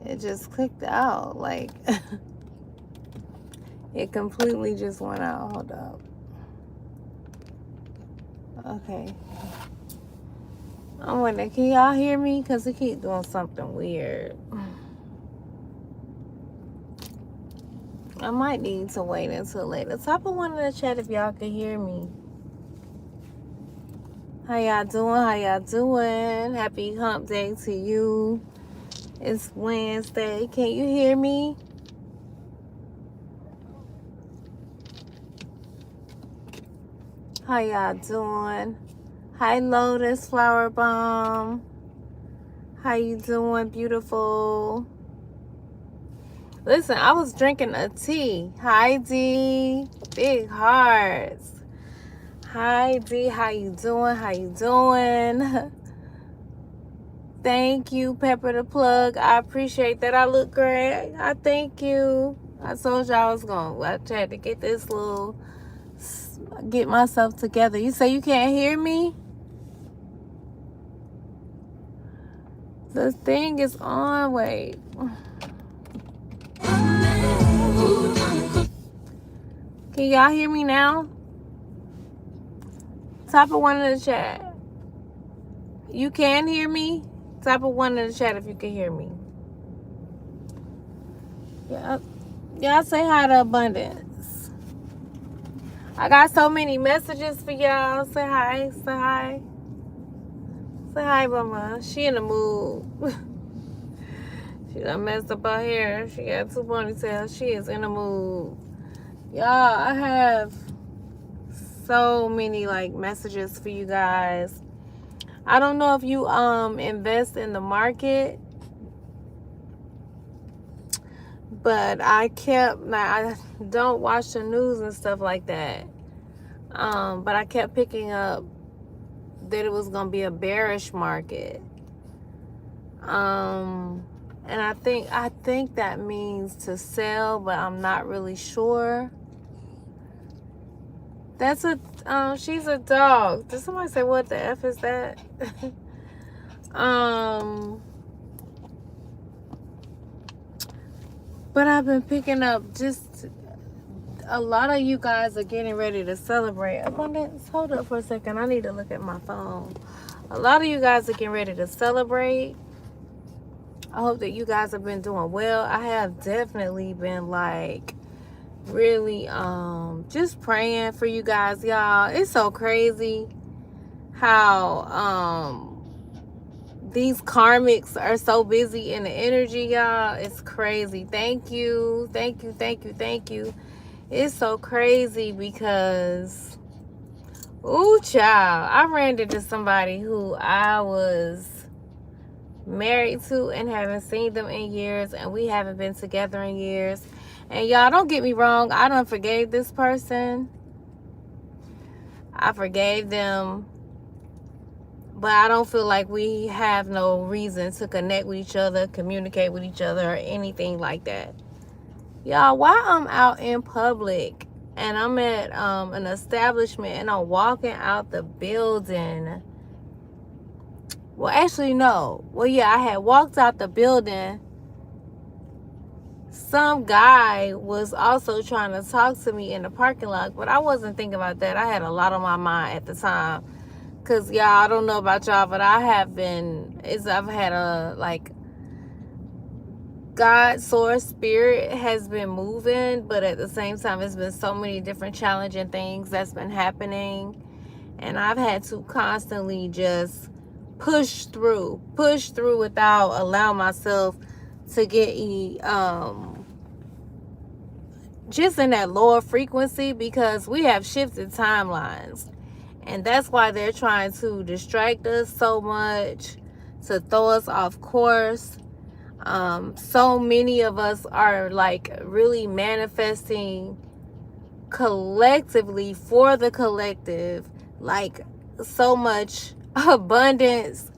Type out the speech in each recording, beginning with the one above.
It just clicked out. Like, it completely just went out. Hold up. Okay. I'm wondering, can y'all hear me? Because it keeps doing something weird. I might need to wait until later. Type of one in the chat if y'all can hear me. How y'all doing? How y'all doing? Happy hump day to you. It's Wednesday. Can you hear me? How y'all doing? Hi, Lotus Flower Bomb. How you doing, beautiful? Listen, I was drinking a tea. Hi, D. Big hearts. Hi, D. How you doing? How you doing? Thank you, Pepper the Plug. I appreciate that. I look great. I thank you. I told y'all I was going to try to get get myself together. You say you can't hear me? The thing is on. Wait. Can y'all hear me now? Type of one in the chat. You can hear me? Type of one in the chat if you can hear me. Yeah. Y'all say hi to Abundance. I got so many messages for y'all. Say hi. Say hi. Say hi, Mama. She in the mood. She done messed up her hair. She got 2 ponytails. She is in the mood. Y'all, I have so many messages for you guys. I don't know if you invest in the market, but I don't watch the news and stuff like that. But I kept picking up that it was gonna be a bearish market. And I think that means to sell, but I'm not really sure. That's she's a dog. Did somebody say what the F is that? But I've been picking up just a lot of you guys are getting ready to celebrate. Abundance, hold up for a second. I need to look at my phone. A lot of you guys are getting ready to celebrate. I hope that you guys have been doing well. I have definitely been really just praying for you guys, y'all. It's so crazy how these karmics are so busy in the energy, y'all. It's crazy. Thank you. Thank you. Thank you. Thank you. It's so crazy because, ooh, child, I ran into somebody who I was married to and haven't seen them in years, and we haven't been together in years. And y'all, don't get me wrong, I done forgave this person. I forgave them, but I don't feel like we have no reason to connect with each other, communicate with each other, or anything like that. Y'all, while I'm out in public and I'm at an establishment and I'm walking out the building, well, actually, no. Well, yeah, I had walked out the building. Some guy was also trying to talk to me in the parking lot, but I wasn't thinking about that. I had a lot on my mind at the time. Because, y'all, I don't know about y'all, but I've had a, God, source, spirit has been moving, but at the same time, it's been so many different challenging things that's been happening. And I've had to constantly just push through without allowing myself to get just in that lower frequency, because we have shifted timelines, and that's why they're trying to distract us so much, to throw us off course. So many of us are really manifesting collectively for the collective, so much abundance,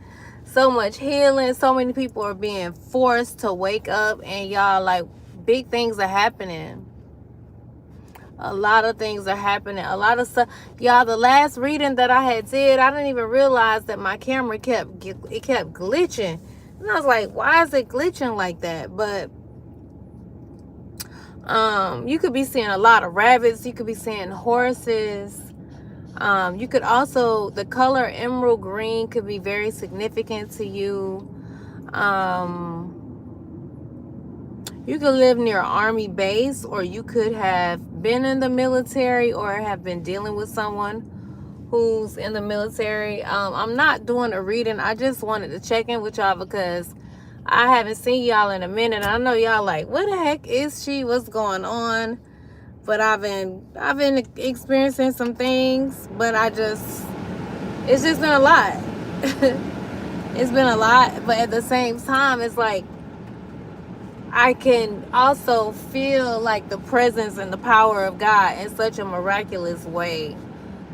so much healing. So many people are being forced to wake up, and y'all, big things are happening. A lot of things are happening. A lot of stuff. Y'all, the last reading that I did, I didn't even realize that my camera kept glitching. And I was like, why is it glitching like that? But you could be seeing a lot of rabbits. You could be seeing horses. You could also, the color emerald green could be very significant to you. You could live near an army base, or you could have been in the military, or have been dealing with someone who's in the military. I'm not doing a reading. I just wanted to check in with y'all because I haven't seen y'all in a minute. I know y'all like, what the heck is she? What's going on? But I've been experiencing some things, but it's just been a lot. It's been a lot, but at the same time, it's like I can also feel like the presence and the power of God in such a miraculous way.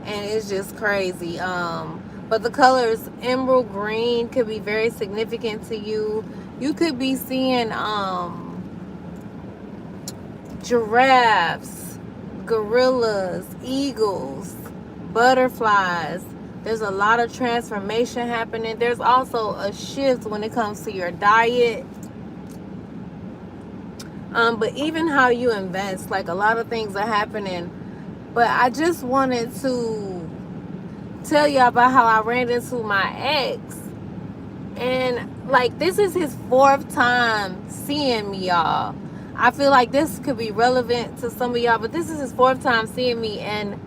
And it's just crazy. But the colors emerald green could be very significant to you. You could be seeing giraffes, gorillas, eagles, butterflies. There's a lot of transformation happening. There's also a shift when it comes to your diet. But even how you invest, like a lot of things are happening. But I just wanted to tell you about how I ran into my ex. And like, this is his 4th time seeing me, y'all. I feel like this could be relevant to some of y'all, but this is his 4th time seeing me. And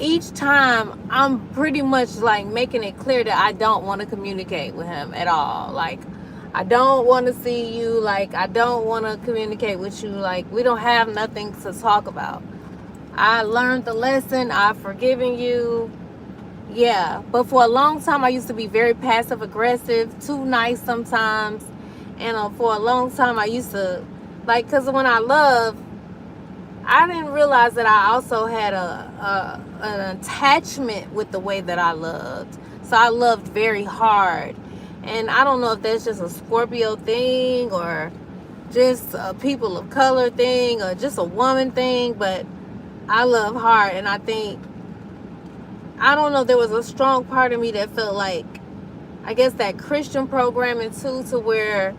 each time I'm pretty much like making it clear that I don't want to communicate with him at all. Like, I don't want to see you. Like, I don't want to communicate with you. Like, we don't have nothing to talk about. I learned the lesson. I've forgiven you. Yeah. But for a long time, I used to be very passive aggressive, too nice sometimes. And for a long time, I used to, like, because when I love, I didn't realize that I also had an attachment with the way that I loved. So I loved very hard. And I don't know if that's just a Scorpio thing, or just a people of color thing, or just a woman thing, but I love hard. And I think, I don't know, there was a strong part of me that felt like, I guess that Christian programming too, to where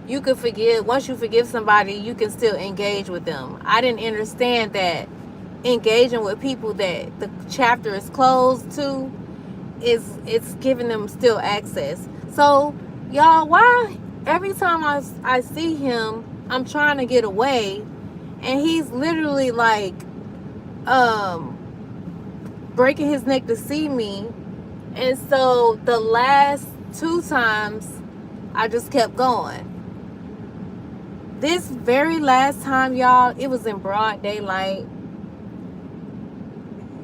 you could forgive. Once you forgive somebody, you can still engage with them. I didn't understand that engaging with people that the chapter is closed to, it's giving them still access. So y'all, why every time I see him, I'm trying to get away, and he's literally like breaking his neck to see me. And so the last 2 times I just kept going. This very last time, y'all, it was in broad daylight.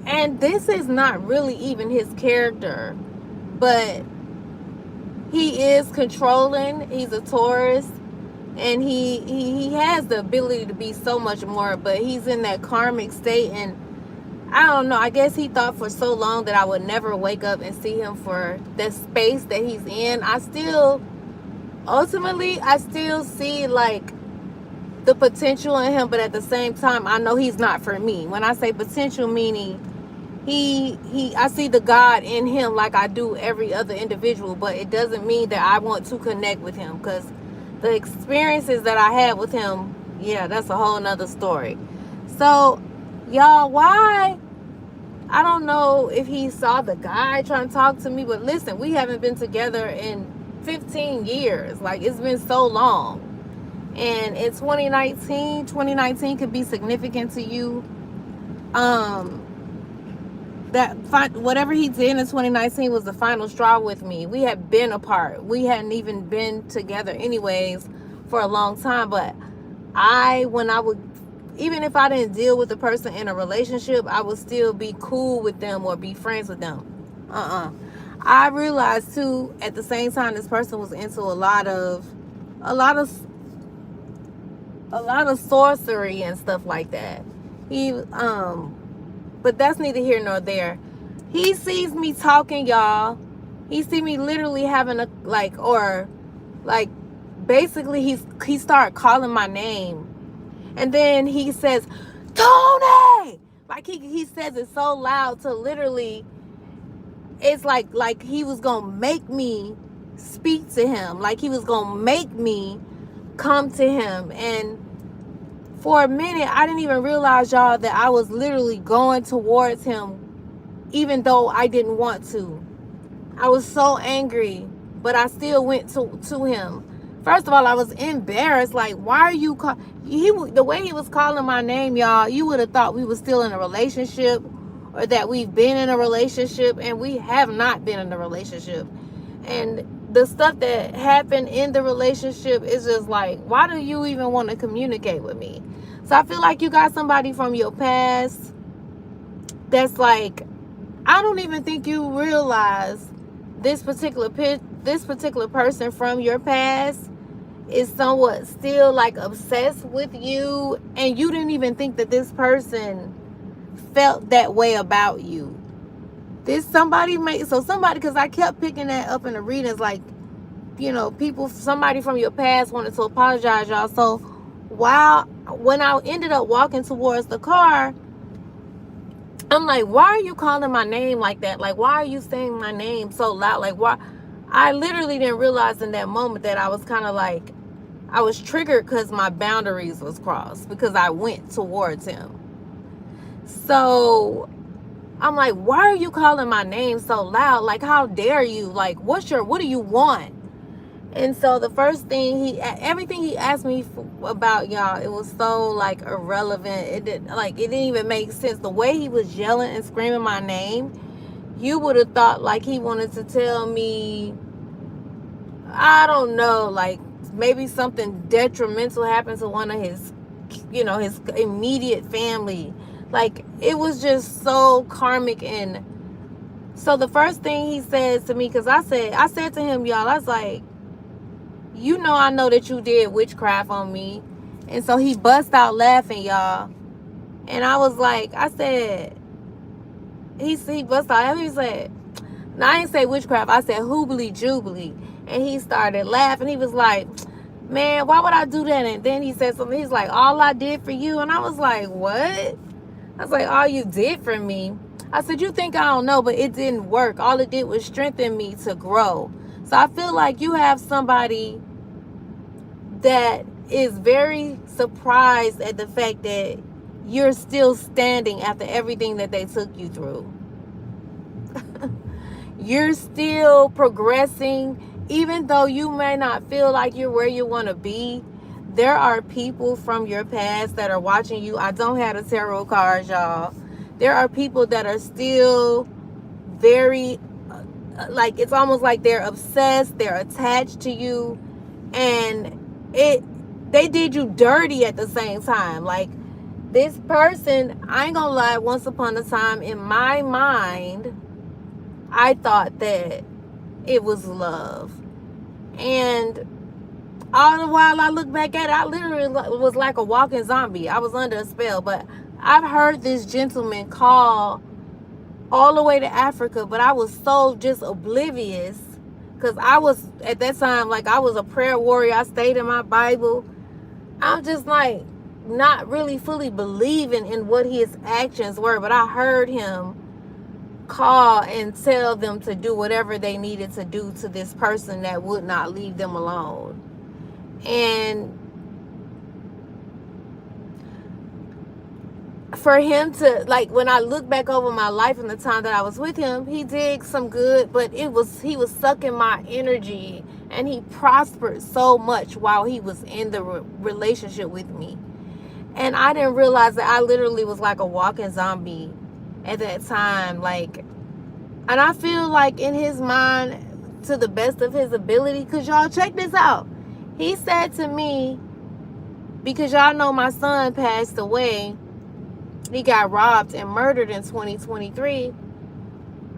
And this is not really even his character, but he is controlling. He's a Taurus, and he has the ability to be so much more, but he's in that karmic state. And I don't know, I guess he thought for so long that I would never wake up and see him for the space that he's in. Ultimately, I still see like the potential in him, but at the same time, I know he's not for me. When I say potential, meaning I see the God in him like I do every other individual, but it doesn't mean that I want to connect with him, because the experiences that I had with him, yeah, that's a whole nother story. So y'all, why? I don't know if he saw the guy trying to talk to me, but listen, we haven't been together in 15 years. Like, it's been so long. And in 2019 could be significant to you. Whatever he did in 2019 was the final straw with me. We had been apart. We hadn't even been together anyways for a long time. But even if I didn't deal with the person in a relationship, I would still be cool with them or be friends with them. I realized too, at the same time, this person was into a lot of sorcery and stuff like that. But that's neither here nor there. He sees me talking, y'all. He see me literally having basically he started calling my name. And then he says, Tony! Like he says it so loud to literally, it's like he was gonna make me speak to him, like he was gonna make me come to him. And for a minute, I didn't even realize, y'all, that I was literally going towards him, even though I didn't want to. I was so angry, but I still went to him. First of all, I was embarrassed. Like, why are you the way he was calling my name, y'all, you would have thought we were still in a relationship, or that we've been in a relationship, and we have not been in a relationship. And the stuff that happened in the relationship is just like, why do you even want to communicate with me? So I feel like you got somebody from your past that's like, I don't even think you realize this particular person from your past is somewhat still like obsessed with you, and you didn't even think that this person felt that way about you. Somebody, because I kept picking that up in the readings, like, you know, somebody from your past wanted to apologize, y'all. So when I ended up walking towards the car, I'm like, why are you calling my name like that? Like, why are you saying my name so loud? Like, why? I literally didn't realize in that moment that I was kind of like, I was triggered because my boundaries was crossed, because I went towards him. So I'm like, why are you calling my name so loud? Like, how dare you? Like, what do you want? And so the first thing everything he asked me about, y'all, it was so like irrelevant. It didn't even make sense. The way he was yelling and screaming my name, you would have thought like he wanted to tell me, I don't know, like maybe something detrimental happened to one of his, his immediate family. Like, it was just so karmic. And so the first thing he said to me, because I said to him, y'all, I was like, I know that you did witchcraft on me. And so he bust out laughing, y'all. And I was like, he bust out laughing. He said, no, I didn't say witchcraft. I said hoobly jubilee. And he started laughing. He was like, man, why would I do that? And then he said something. He's like, all I did for you. And I was like, what? I was like, all you did for me? I said, you think I don't know, but it didn't work. All it did was strengthen me to grow. So I feel like you have somebody that is very surprised at the fact that you're still standing after everything that they took you through. You're still progressing, even though you may not feel like you're where you want to be. There are people from your past that are watching you. I don't have the tarot cards, y'all. There are people that are still very, like, it's almost like they're obsessed, they're attached to you, and they did you dirty at the same time. Like, this person, I ain't gonna lie, once upon a time, in my mind, I thought that it was love. And all the while I look back at it, I literally was like a walking zombie. I was under a spell. But I've heard this gentleman call all the way to Africa, but I was so just oblivious, because I was, at that time, like, I was a prayer warrior. I stayed in my Bible. I'm just like not really fully believing in what his actions were, but I heard him call and tell them to do whatever they needed to do to this person that would not leave them alone. And for him to, like, when I look back over my life and the time that I was with him, he did some good, but he was sucking my energy, and he prospered so much while he was in the relationship with me. And I didn't realize that I literally was like a walking zombie at that time. Like, and I feel like in his mind, to the best of his ability, because y'all, check this out. He said to me, because y'all know my son passed away, he got robbed and murdered in 2023.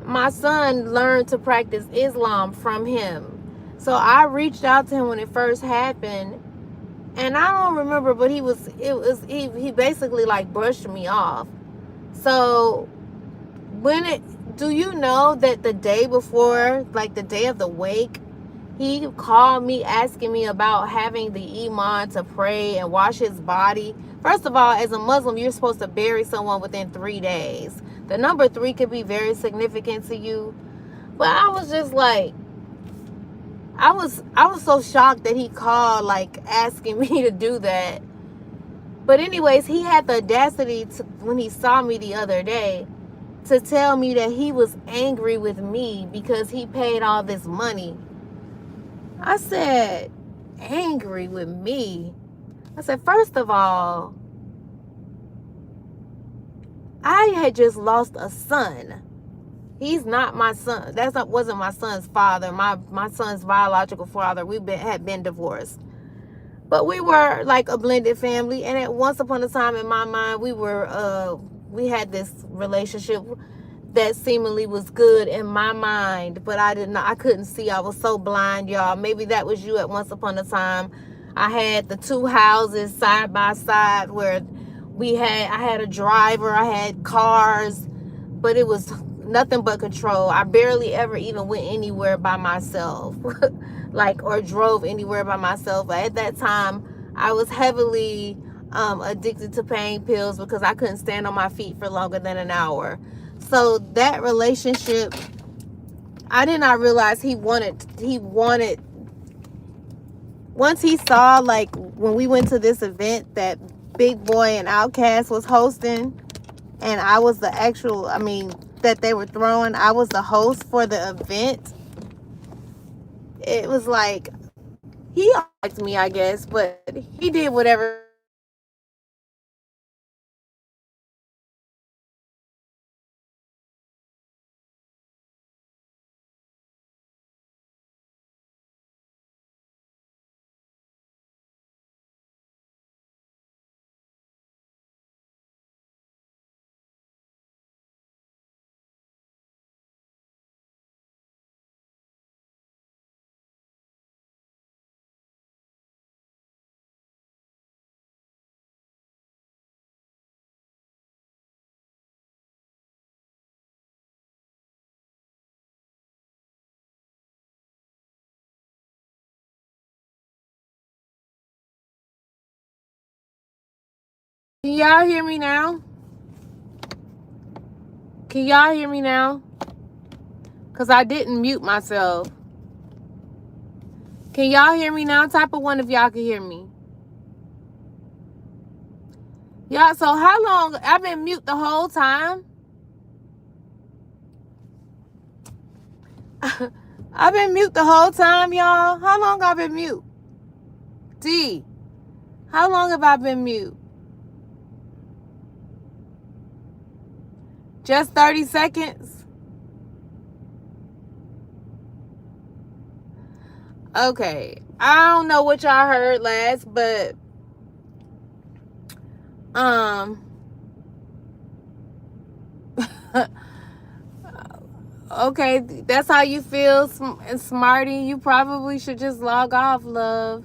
My son learned to practice Islam from him. So I reached out to him when it first happened, and I don't remember, but he basically like brushed me off. So do you know that the day before, like the day of the wake, he called me asking me about having the iman to pray and wash his body. First of all, as a Muslim, you're supposed to bury someone within 3 days. The number 3 could be very significant to you. But I was just like, I was so shocked that he called, like, asking me to do that. But anyways, he had the audacity to, when he saw me the other day, to tell me that he was angry with me because he paid all this money. I said, angry with me? I said, first of all, I had just lost a son. He's not my son. Wasn't my son's father. My son's biological father. Had been divorced. But we were like a blended family, and at once upon a time in my mind, we had this relationship that seemingly was good in my mind, but I couldn't see. I was so blind, y'all. Maybe that was you at once upon a time. I had the two houses side by side where I had a driver, I had cars, but it was nothing but control. I barely ever even went anywhere by myself. Like, or drove anywhere by myself. At that time, I was heavily addicted to pain pills because I couldn't stand on my feet for longer than an hour. So that relationship, I did not realize he wanted, once he saw, like, when we went to this event that Big Boy and Outkast was hosting, and I was the actual, that they were throwing, I was the host for the event. It was like, he liked me, I guess, but he did whatever. Can y'all hear me now? Can y'all hear me now? Because I didn't mute myself. Can y'all hear me now? Type of one if y'all can hear me. Y'all, so how long? I've been mute the whole time? I've been mute the whole time, y'all. How long have I been mute? D, how long have I been mute? Just 30 seconds? Okay. I don't know what y'all heard last, but okay, that's how you feel, Smarty. You probably should just log off, love.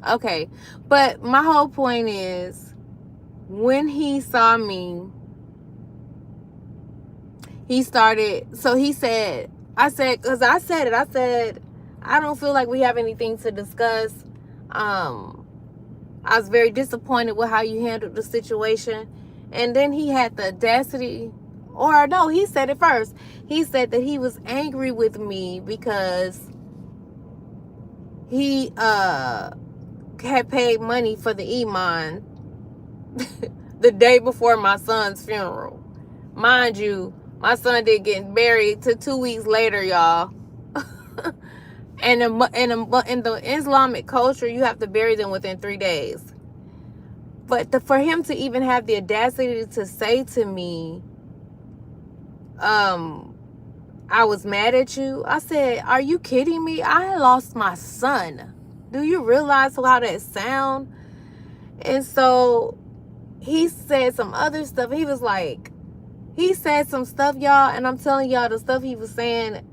Okay, but my whole point is, when he saw me, he started, so he said, I said, I don't feel like we have anything to discuss. I was very disappointed with how you handled the situation. And then he had the audacity, or no, he said it first. He said that he was angry with me because he had paid money for the Iman the day before my son's funeral. Mind you, my son did get married to 2 weeks later, y'all. And in the Islamic culture, you have to bury them within 3 days. But for him to even have the audacity to say to me, I was mad at you. I said, are you kidding me? I lost my son. Do you realize how that sounds? And so he said some other stuff. He was like, he said some stuff, y'all, and I'm telling y'all the stuff he was saying.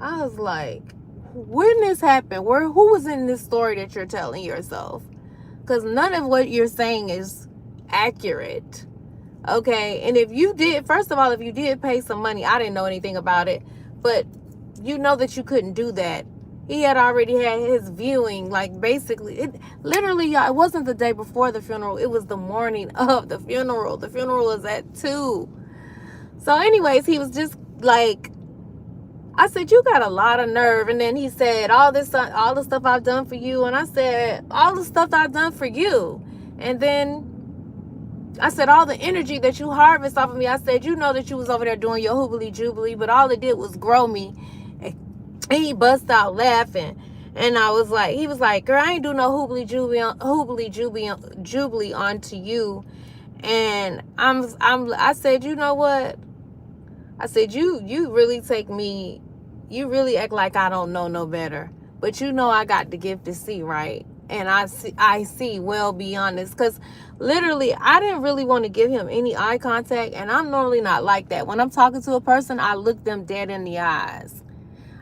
I was like, when this happened? Who was in this story that you're telling yourself? Because none of what you're saying is accurate. Okay, and if you did, first of all, if you did pay some money, I didn't know anything about it, but you know that you couldn't do that. He had already had his viewing, like, basically, literally, y'all, it wasn't the day before the funeral, it was the morning of the funeral. The funeral was at 2. So anyways, he was just like, I said, you got a lot of nerve. And then he said, all the stuff I've done for you. And I said, all the stuff I've done for you. And then I said, all the energy that you harvest off of me. I said, you know that you was over there doing your hoobly jubilee, but all it did was grow me. And he bust out laughing. And I was like, he was like, girl, I ain't do no hoobly jubilee onto you. And I said, you know what? I said, you really take me, you really act like I don't know no better. But you know I got the gift to see, right? And I see well beyond this. Because literally, I didn't really want to give him any eye contact. And I'm normally not like that. When I'm talking to a person, I look them dead in the eyes.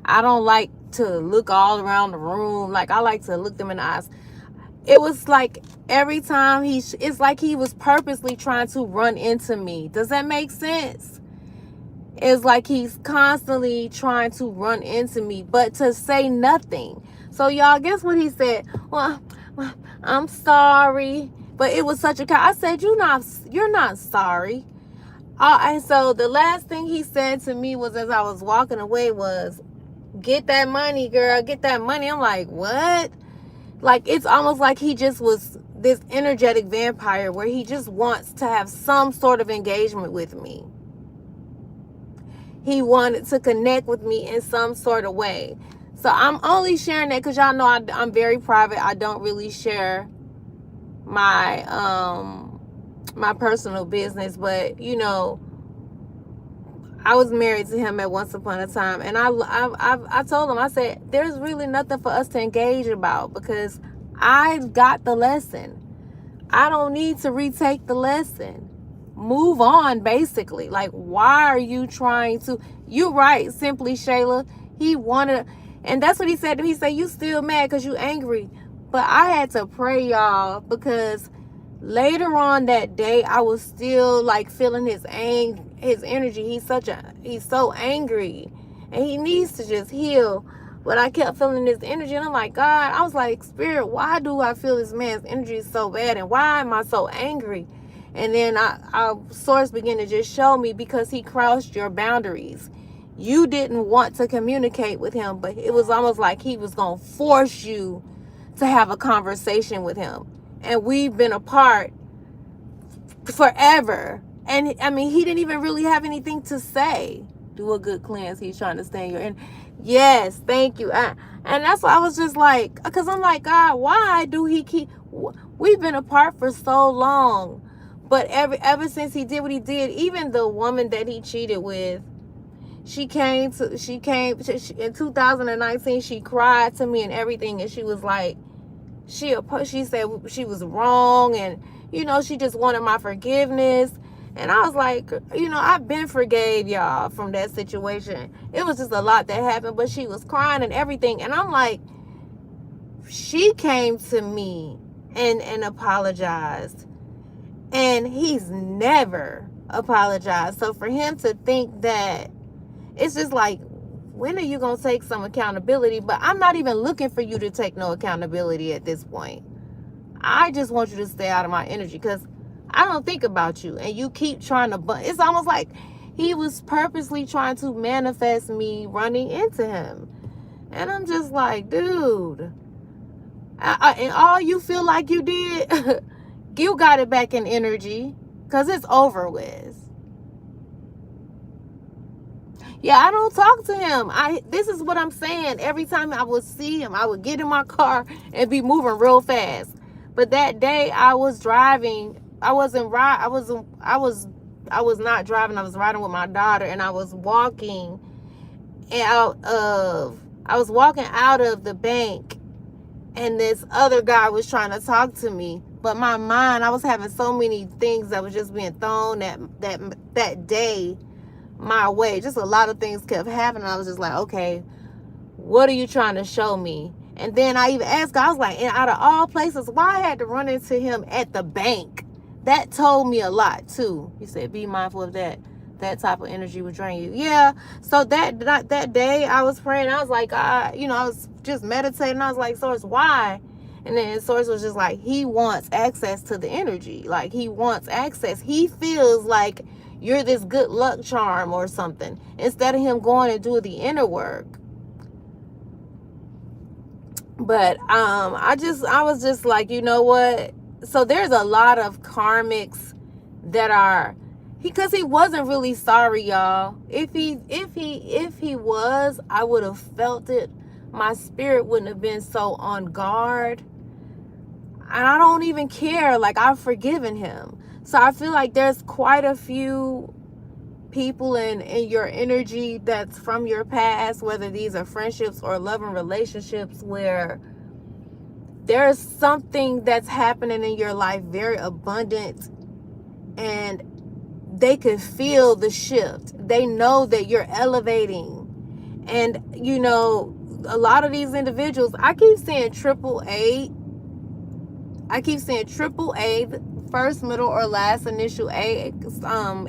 I don't like to look all around the room. Like, I like to look them in the eyes. It was like every time it's like he was purposely trying to run into me. Does that make sense? It's like he's constantly trying to run into me, but to say nothing. So y'all, guess what he said? Well, I'm sorry, but it was such a. I said, you're not sorry. And so the last thing he said to me was, as I was walking away, was, "Get that money, girl. Get that money." I'm like, what? Like, it's almost like he just was this energetic vampire where he just wants to have some sort of engagement with me. He wanted to connect with me in some sort of way. So I'm only sharing that because y'all know I'm very private. I don't really share my my personal business. But, you know, I was married to him at once upon a time. And I told him, I said, there's really nothing for us to engage about because I got the lesson. I don't need to retake the lesson. Move on, basically. Like, why are you trying to? You right, Simply Shayla. He wanted, and that's what he said to me. He said, you still mad because you angry. But I had to pray, y'all, because later on that day, I was still like feeling his energy. He's so angry, and he needs to just heal. But I kept feeling this energy, and I'm like, God, I was like, Spirit, why do I feel this man's energy so bad, and why am I so angry? And then our source began to just show me, because he crossed your boundaries. You didn't want to communicate with him, but it was almost like he was going to force you to have a conversation with him. And we've been apart forever. And I mean, he didn't even really have anything to say. Do a good cleanse. He's trying to stay in your end. Yes, thank you. And that's why I was just like, because I'm like, God, why do he keep, we've been apart for so long. But ever since he did what he did, even the woman that he cheated with, she came in 2019, she cried to me and everything. And she was like, she said she was wrong. And, you know, she just wanted my forgiveness. And I was like, you know, I've been forgave y'all from that situation. It was just a lot that happened, but she was crying and everything. And I'm like, she came to me and apologized. And he's never apologized. So for him to think that, it's just like, when are you going to take some accountability? But I'm not even looking for you to take no accountability at this point. I just want you to stay out of my energy, because I don't think about you. And you keep trying to, it's almost like he was purposely trying to manifest me running into him. And I'm just like, dude, and all you feel like you did, you got it back in energy, because it's over with. Yeah, I don't talk to him. This is what I'm saying. Every time I would see him, I would get in my car and be moving real fast. But that day I was driving. I was not driving. I was riding with my daughter, and I was walking out of the bank, and this other guy was trying to talk to me. But my mind, I was having so many things that was just being thrown that day my way. Just a lot of things kept happening. I was just like, okay, what are you trying to show me? And then I even asked God, I was like, and out of all places, why I had to run into him at the bank? That told me a lot too. He said, be mindful of that. That type of energy will drain you. Yeah. So that day I was praying. I was like, I was just meditating. I was like, Source, why? And then Source was just like, he wants access to the energy. Like, he wants access. He feels like you're this good luck charm or something, instead of him going and doing the inner work. But I was just like, you know what? So there's a lot of karmics that are, because he wasn't really sorry, y'all. If he was, I would have felt it. My spirit wouldn't have been so on guard. And I don't even care. Like, I've forgiven him. So I feel like there's quite a few people in your energy that's from your past, whether these are friendships or loving relationships, where there's something that's happening in your life very abundant, and they could feel the shift. They know that you're elevating. And you know, a lot of these individuals, I keep seeing triple A, the first, middle, or last initial A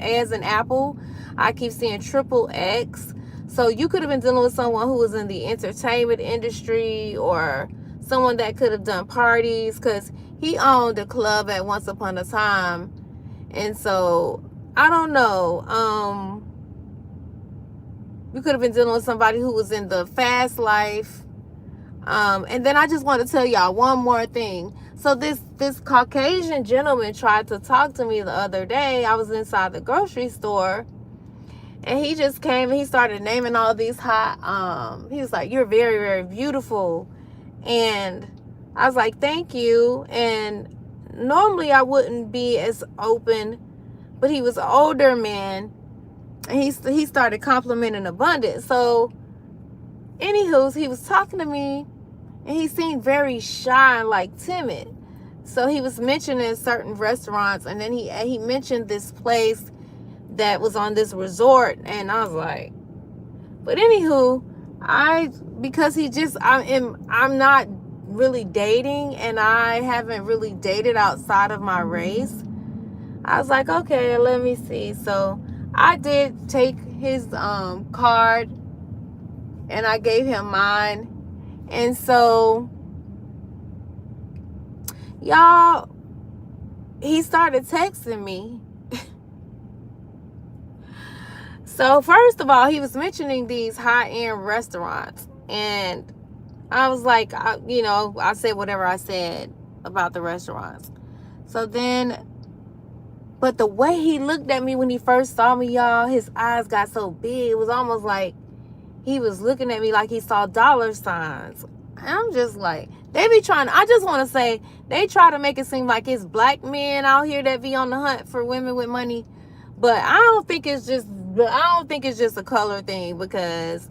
as an apple. I keep seeing triple X. So you could have been dealing with someone who was in the entertainment industry, or someone that could have done parties, because he owned a club at once upon a time. And so I don't know. You could have been dealing with somebody who was in the fast life. And then I just want to tell y'all one more thing. So this Caucasian gentleman tried to talk to me the other day. I was inside the grocery store, and he just came and he started naming all these hot, he was like, "You're very, very beautiful." And I was like, "Thank you." And normally I wouldn't be as open, but he was an older man, and he started complimenting abundance. So anywho, he was talking to me, and he seemed very shy and like timid. So he was mentioning certain restaurants, and then he mentioned this place that was on this resort, and I was like, but anywho, I'm not really dating, and I haven't really dated outside of my race. I was like, okay, let me see. So I did take his card, and I gave him mine. And so, y'all, he started texting me. So first of all, he was mentioning these high-end restaurants, and I was like, I said whatever I said about the restaurants. So then, but the way he looked at me when he first saw me, y'all, his eyes got so big. It was almost like he was looking at me like he saw dollar signs. And I'm just like, I just want to say, they try to make it seem like it's black men out here that be on the hunt for women with money. But I don't think it's just a color thing, because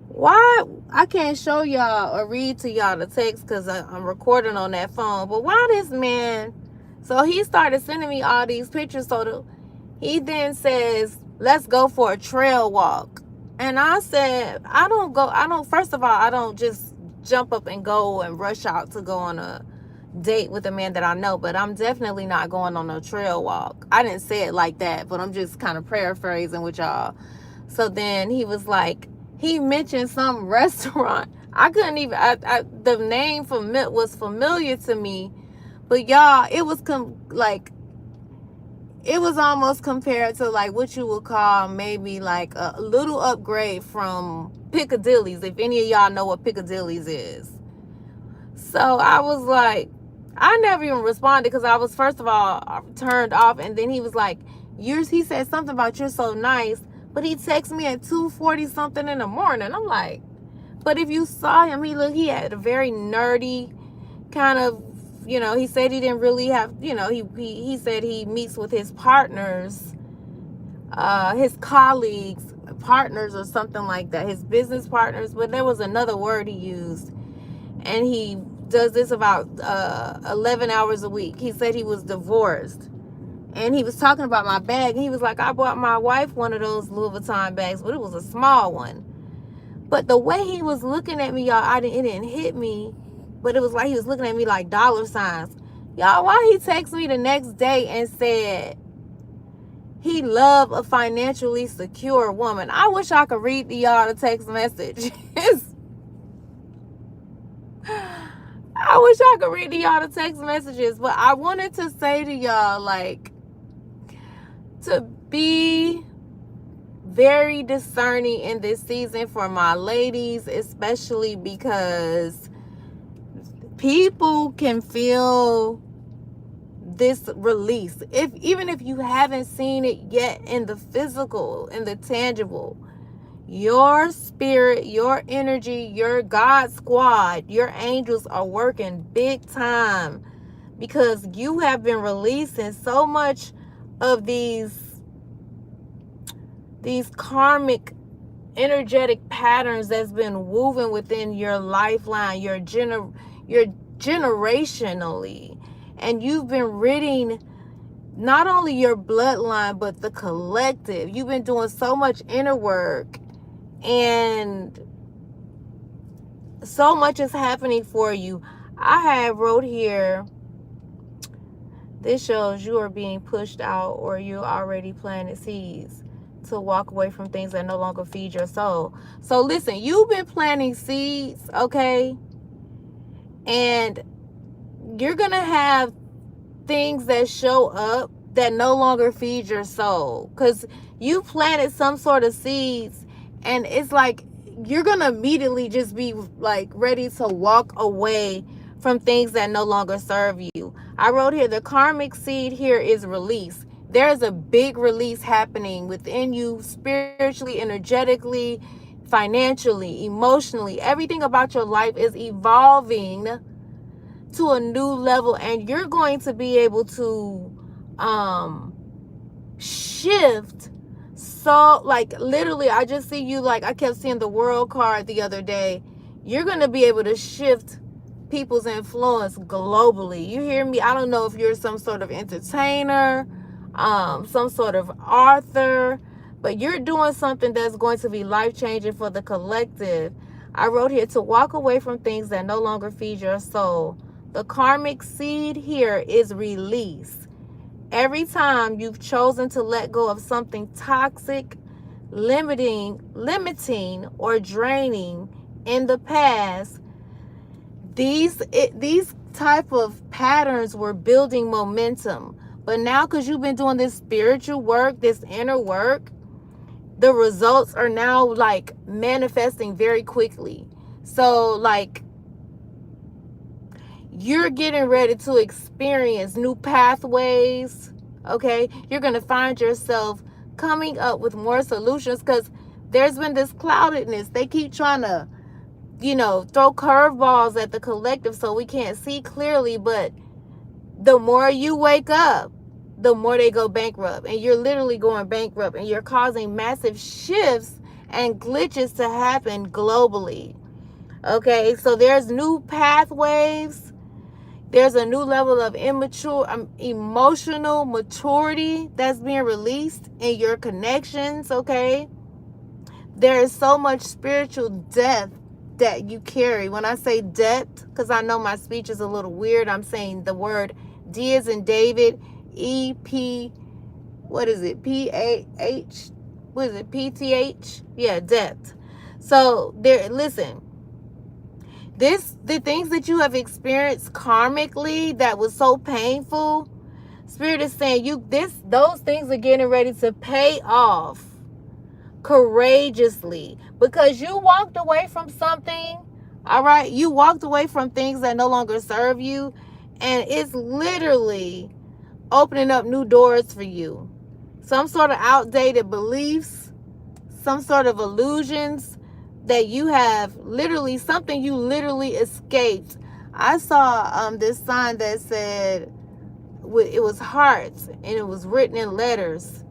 why? I can't show y'all or read to y'all the text because I'm recording on that phone. But why this man? So he started sending me all these pictures. So he then says, "Let's go for a trail walk." And I said, first of all, I don't just jump up and go and rush out to go on a date with a man that I know, but I'm definitely not going on a trail walk. I didn't say it like that, but I'm just kind of paraphrasing with y'all. So then he was like, he mentioned some restaurant. I couldn't even, the name was familiar to me, but y'all, it was it was almost compared to like what you would call maybe like a little upgrade from Piccadilly's, if any of y'all know what Piccadilly's is. So I was like, I never even responded, because I was, first of all, turned off. And then he was like, he said something about "you're so nice," but he texted me at 2:40 something in the morning. I'm like, but if you saw him, he had a very nerdy kind of, he said he didn't really have, he said he meets with his partners, his colleagues, partners or something like that, his business partners, but there was another word he used. And he does this about 11 hours a week. He said he was divorced. And he was talking about my bag. And he was like, "I bought my wife one of those Louis Vuitton bags, but it was a small one." But the way he was looking at me, y'all, it didn't hit me. But it was like he was looking at me like dollar signs. Y'all, why he texted me the next day and said he loved a financially secure woman? I wish I could read to y'all the text message. I wish I could read to y'all the text messages, but I wanted to say to y'all, like, Be very discerning in this season for my ladies, especially because people can feel this release. Even if you haven't seen it yet in the physical, in the tangible, your spirit, your energy, your God squad, your angels are working big time, because you have been releasing so much of these karmic energetic patterns that's been woven within your lifeline, your generationally, and you've been ridding not only your bloodline but the collective. You've been doing so much inner work, and so much is happening for you. I have wrote here, this shows you are being pushed out, or you already planted seeds to walk away from things that no longer feed your soul. So listen, you've been planting seeds, okay? And you're going to have things that show up that no longer feed your soul, because you planted some sort of seeds, and it's like you're going to immediately just be like ready to walk away from things that no longer serve you. I wrote here, the karmic seed here is release. There's a big release happening within you, spiritually, energetically, financially, emotionally. Everything about your life is evolving to a new level, and you're going to be able to shift. So like literally, I just see you, like I kept seeing the world card the other day. You're going to be able to shift people's influence globally. You hear me? I don't know if you're some sort of entertainer, some sort of author, but you're doing something that's going to be life-changing for the collective. I wrote here, to walk away from things that no longer feed your soul. The karmic seed here is release. Every time you've chosen to let go of something toxic, limiting, or draining in the past, these type of patterns were building momentum. But now, because you've been doing this spiritual work, this inner work, the results are now like manifesting very quickly. So like you're getting ready to experience new pathways, okay? You're going to find yourself coming up with more solutions, because there's been this cloudedness. They keep trying to, throw curveballs at the collective so we can't see clearly, but the more you wake up, the more they go bankrupt, and you're literally going bankrupt, and you're causing massive shifts and glitches to happen globally. Okay, so there's new pathways. There's a new level of emotional maturity that's being released in your connections, okay? There is so much spiritual depth that you carry. When I say depth, because I know my speech is a little weird, I'm saying the word D as in David, E-P, what is it? P-A-H, what is it? P-T-H? Yeah, depth. So listen, the things that you have experienced karmically that was so painful, Spirit is saying those things are getting ready to pay off courageously, because you walked away from something. All right, you walked away from things that no longer serve you, and it's literally opening up new doors for you. Some sort of outdated beliefs, some sort of illusions that you have something you literally escaped. I saw this sign that said, it was hearts, and it was written in letters,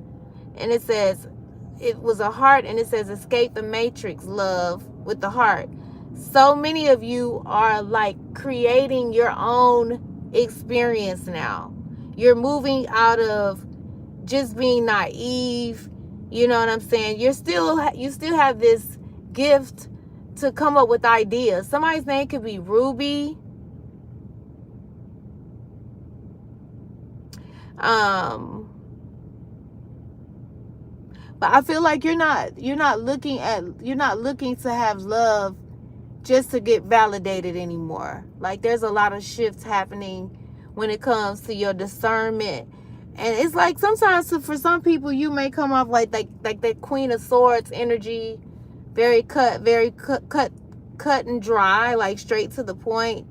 and it was a heart, and it says, escape the matrix, love, with the heart. So many of you are like creating your own experience now. You're moving out of just being naive. You know what I'm saying? You still have this gift to come up with ideas. Somebody's name could be Ruby. But I feel like you're not looking to have love just to get validated anymore. Like there's a lot of shifts happening when it comes to your discernment And it's like sometimes for some people you may come off like that Queen of Swords energy, very cut and dry, like straight to the point.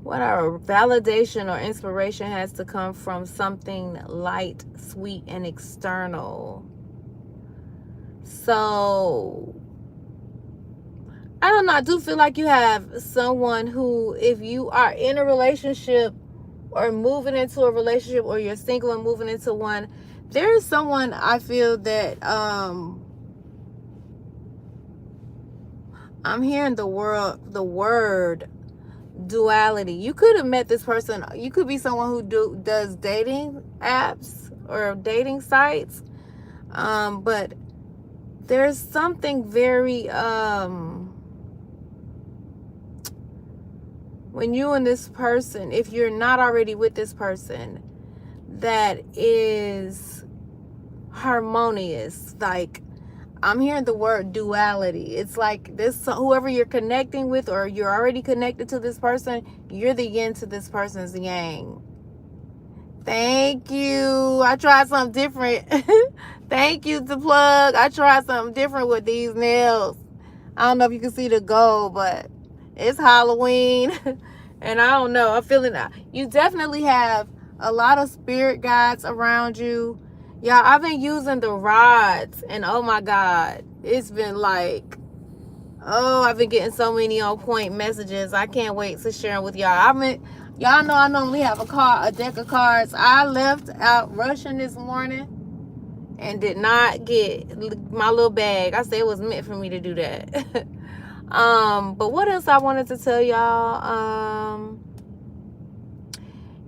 What our validation or inspiration has to come from something light, sweet, and external. So I don't know. I do feel like you have someone who, if you are in a relationship or moving into a relationship, or you're single and moving into one, there is someone I feel that I'm hearing the word duality. You could have met this person. You could be someone who does dating apps or dating sites, but there's something very when you and this person, if you're not already with this person, that is harmonious. Like, I'm hearing the word duality. It's like this, whoever you're connecting with, or you're already connected to this person, you're the yin to this person's yang. Thank you. I tried something different. Thank you, to plug. I tried something different with these nails. I don't know if you can see the gold, but it's Halloween. And I don't know. I'm feeling that. You definitely have a lot of spirit guides around you. Y'all, I've been using the rods, and oh my God, it's been like, oh, I've been getting so many on point messages. I can't wait to share them with y'all. Y'all know I normally have a deck of cards. I left out rushing this morning and did not get my little bag. I said it was meant for me to do that. But what else I wanted to tell y'all?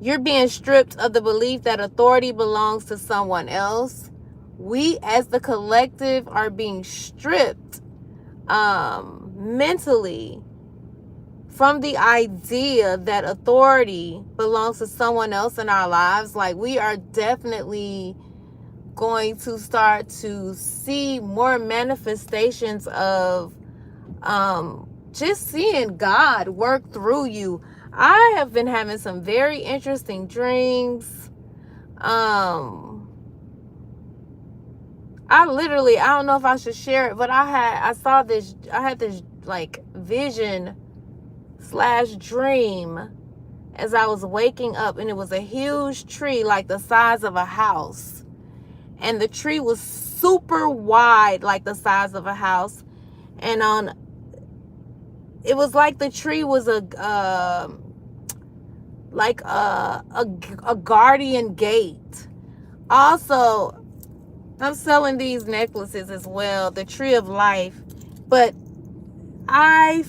You're being stripped of the belief that authority belongs to someone else. We as the collective are being stripped mentally from the idea that authority belongs to someone else in our lives. Like, we are definitely going to start to see more manifestations of just seeing God work through you. I have been having some very interesting dreams. I don't know if I should share it, but I had this like vision / dream as I was waking up, and it was a huge tree like the size of a house, and the tree was super wide, like the size of a house, and it was like the tree was a guardian gate. Also, I'm selling these necklaces as well, the Tree of Life, but I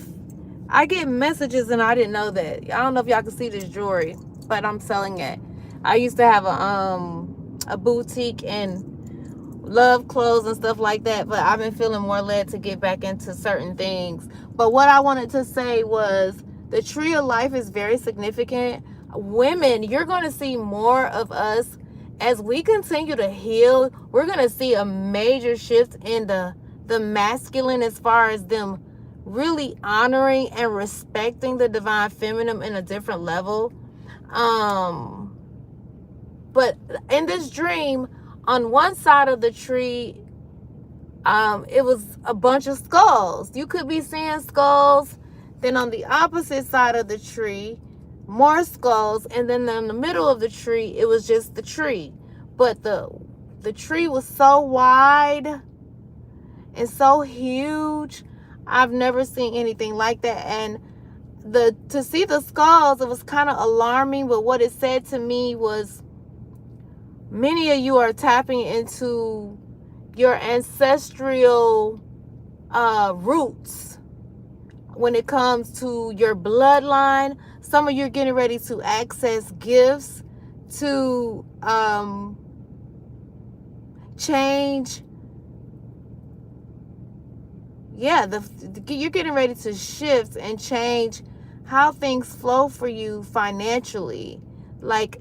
get messages, and I didn't know that. I don't know if y'all can see this jewelry, but I'm selling it. I used to have a boutique and love clothes and stuff like that, but I've been feeling more led to get back into certain things. But what I wanted to say was the Tree of Life is very significant. Women, you're going to see more of us as we continue to heal. We're going to see a major shift in the masculine, as far as them really honoring and respecting the divine feminine in a different level. But in this dream, on one side of the tree, it was a bunch of skulls. You could be seeing skulls. Then on the opposite side of the tree, more skulls. And then in the middle of the tree, it was just the tree. But the tree was so wide and so huge. I've never seen anything like that. And to see the skulls, it was kind of alarming. But what it said to me was, many of you are tapping into your ancestral roots when it comes to your bloodline. Some of you are getting ready to access gifts to change. Yeah, you're getting ready to shift and change how things flow for you financially. Like,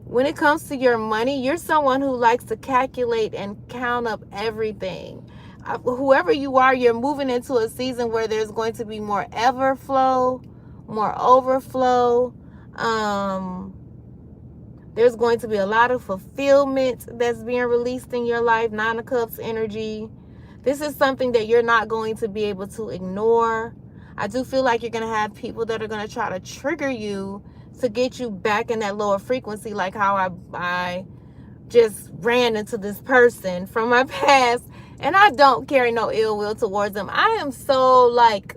when it comes to your money, you're someone who likes to calculate and count up everything. Whoever you are, you're moving into a season where there's going to be more everflow, more overflow. There's going to be a lot of fulfillment that's being released in your life. Nine of Cups energy. This is something that you're not going to be able to ignore. I do feel like you're going to have people that are going to try to trigger you to get you back in that lower frequency, like how I just ran into this person from my past, and I don't carry no ill will towards them. I am so like,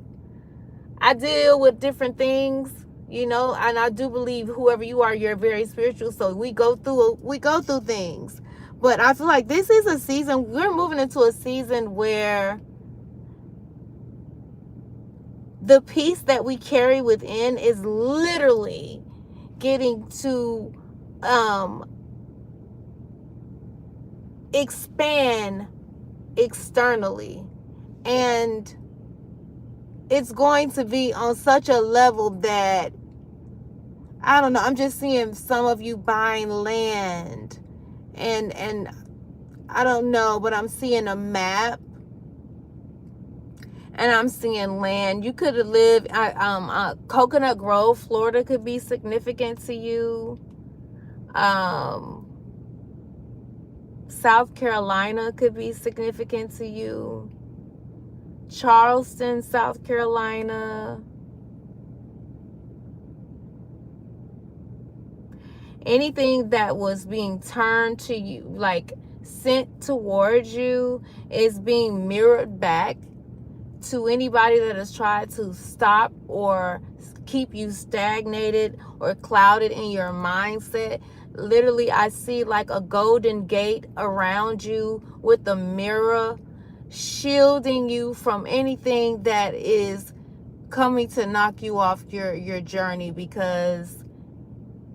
I deal with different things, you know, and I do believe whoever you are, you're very spiritual. So we go through things. But I feel like this is a season, we're moving into a season where the peace that we carry within is literally getting to expand externally. And it's going to be on such a level that, I don't know, I'm just seeing some of you buying land, and I don't know, but I'm seeing a map, and I'm seeing land. You could live Coconut Grove, Florida could be significant to you. South Carolina could be significant to you. Charleston, South Carolina. Anything that was being turned to you, like sent towards you, is being mirrored back to anybody that has tried to stop or keep you stagnated or clouded in your mindset. Literally, I see like a golden gate around you with a mirror shielding you from anything that is coming to knock you off your journey, because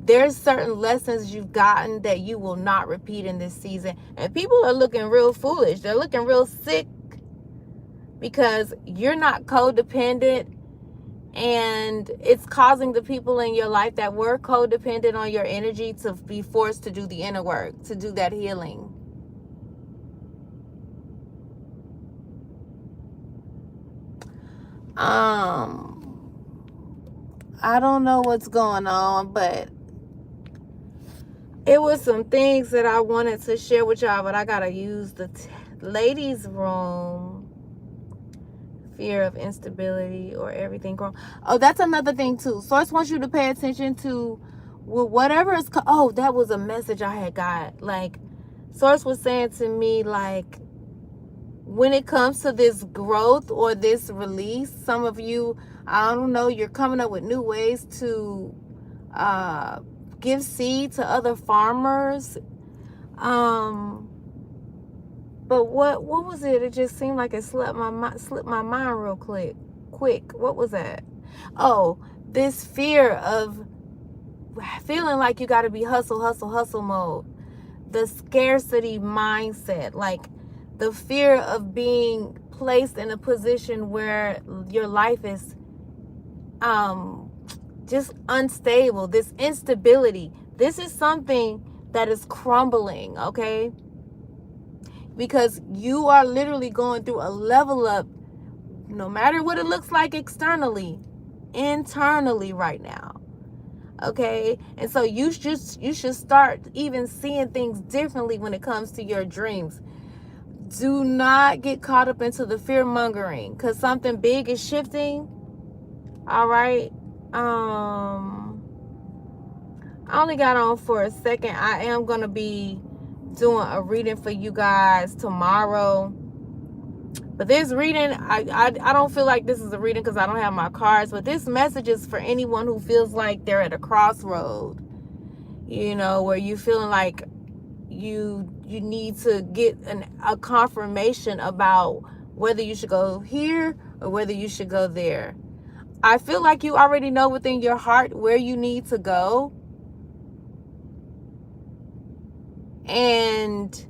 there's certain lessons you've gotten that you will not repeat in this season. And people are looking real foolish. They're looking real sick because you're not codependent, and it's causing the people in your life that were codependent on your energy to be forced to do the inner work, to do that healing. I don't know what's going on, but it was some things that I wanted to share with y'all, but I gotta use the ladies' room. Fear of instability or everything wrong. Oh, that's another thing too. Source wants you to pay attention to whatever is. Oh, that was a message I had got. Like, Source was saying to me, like, when it comes to this growth or this release, some of you, I don't know, you're coming up with new ways to give seed to other farmers. But what was it? It just seemed like it slipped my mind real quick. What was that? Oh, this fear of feeling like you got to be hustle mode. The scarcity mindset, like the fear of being placed in a position where your life is just unstable. This instability. This is something that is crumbling, okay? Because you are literally going through a level up, no matter what it looks like externally, internally right now. Okay? And so you should start even seeing things differently when it comes to your dreams. Do not get caught up into the fear mongering, because something big is shifting. All right. I only got on for a second. I am going to be doing a reading for you guys tomorrow, but this reading, I don't feel like this is a reading because I don't have my cards, but this message is for anyone who feels like they're at a crossroad, you know, where you feeling like you need to get a confirmation about whether you should go here or whether you should go there. I feel like you already know within your heart where you need to go. And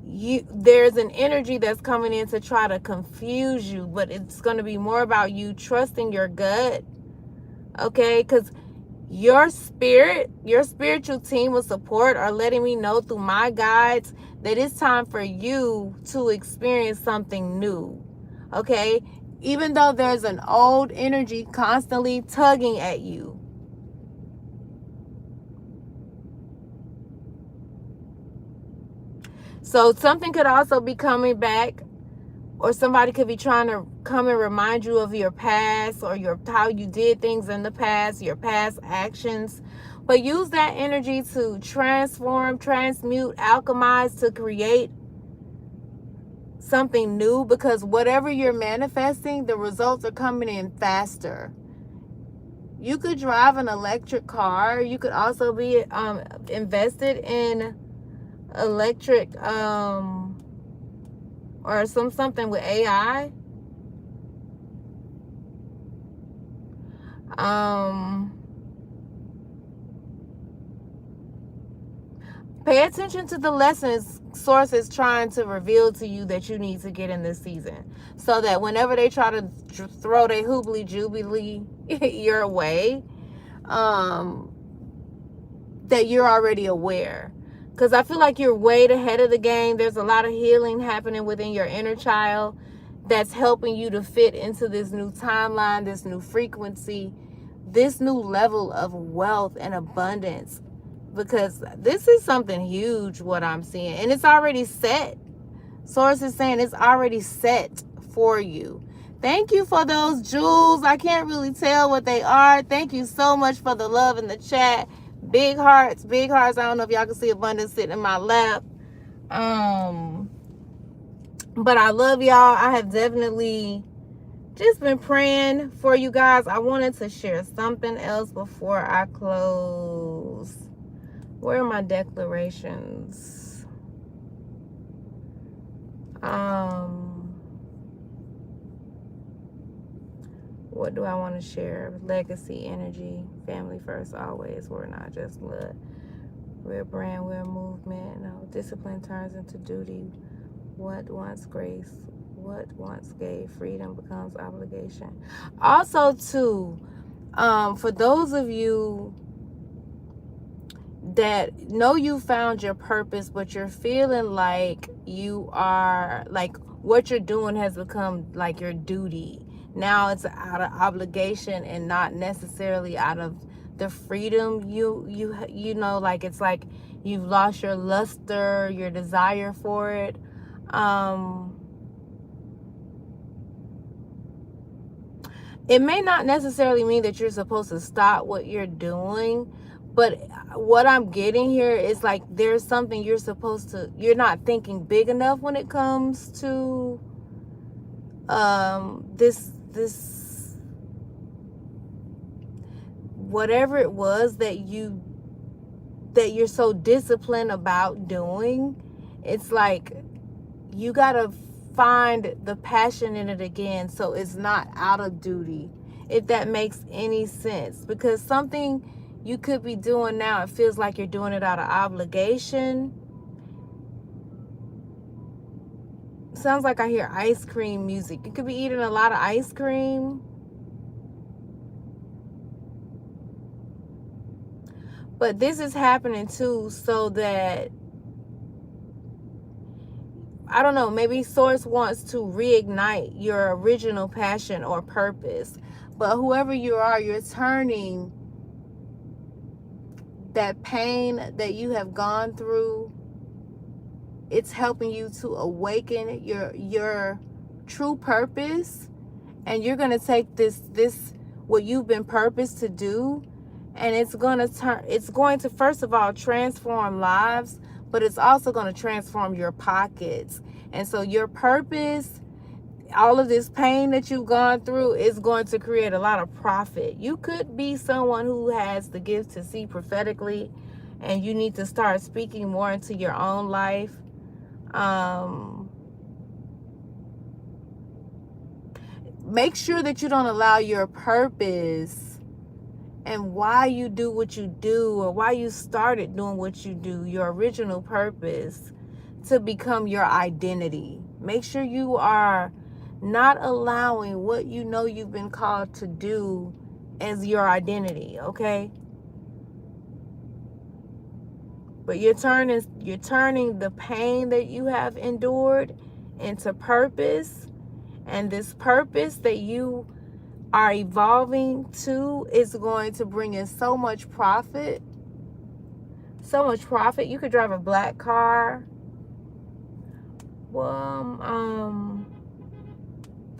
there's an energy that's coming in to try to confuse you, but it's going to be more about you trusting your gut, okay? Because your spiritual team of support are letting me know through my guides that it's time for you to experience something new, okay? even though there's an old energy constantly tugging at you. So something could also be coming back, or somebody could be trying to come and remind you of your past, or how you did things in the past, your past actions. But use that energy to transform, transmute, alchemize, to create something new, because whatever you're manifesting, the results are coming in faster. You could drive an electric car. You could also be invested in electric or something with AI. Pay attention to the lessons Source is trying to reveal to you that you need to get in this season, so that whenever they try to throw their hoobly jubilee your way, that you're already aware. Because I feel like you're way ahead of the game. There's a lot of healing happening within your inner child that's helping you to fit into this new timeline, this new frequency, this new level of wealth and abundance. Because this is something huge, what I'm seeing. And it's already set. Source is saying it's already set for you. Thank you for those jewels. I can't really tell what they are. Thank you so much for the love in the chat. Big hearts, big hearts. I don't know if y'all can see abundance sitting in my lap. But I love y'all. I have definitely just been praying for you guys. I wanted to share something else before I close. Where are my declarations? What do I want to share? Legacy, energy, family first always. We're not just blood. We're a brand, we're a movement. No, discipline turns into duty. What once grace, what once gave freedom becomes obligation. Also, too, for those of you that know you found your purpose, but you're feeling like you are, like what you're doing has become like your duty. Now it's out of obligation and not necessarily out of the freedom you know, like it's like you've lost your luster, your desire for it. It may not necessarily mean that you're supposed to stop what you're doing, but what I'm getting here is like there's something you're supposed to, you're not thinking big enough when it comes to this whatever it was that you're so disciplined about doing. It's like you gotta find the passion in it again, so it's not out of duty, if that makes any sense. Because something you could be doing now, it feels like you're doing it out of obligation. Sounds like I hear ice cream music. You could be eating a lot of ice cream. But this is happening too, so that, I don't know, maybe Source wants to reignite your original passion or purpose. But whoever you are, you're turning that pain that you have gone through, it's helping you to awaken your true purpose. And you're going to take this what you've been purposed to do, and it's going to first of all transform lives, but it's also going to transform your pockets. And so your purpose, all of this pain that you've gone through, is going to create a lot of profit. You could be someone who has the gift to see prophetically, and you need to start speaking more into your own life. Make sure that you don't allow your purpose and why you do what you do, or why you started doing what you do, your original purpose, to become your identity. Make sure you are not allowing what you know you've been called to do as your identity, okay? But you're turning the pain that you have endured into purpose, And this purpose that you are evolving to is going to bring in so much profit. So much profit. You could drive a black car. Well,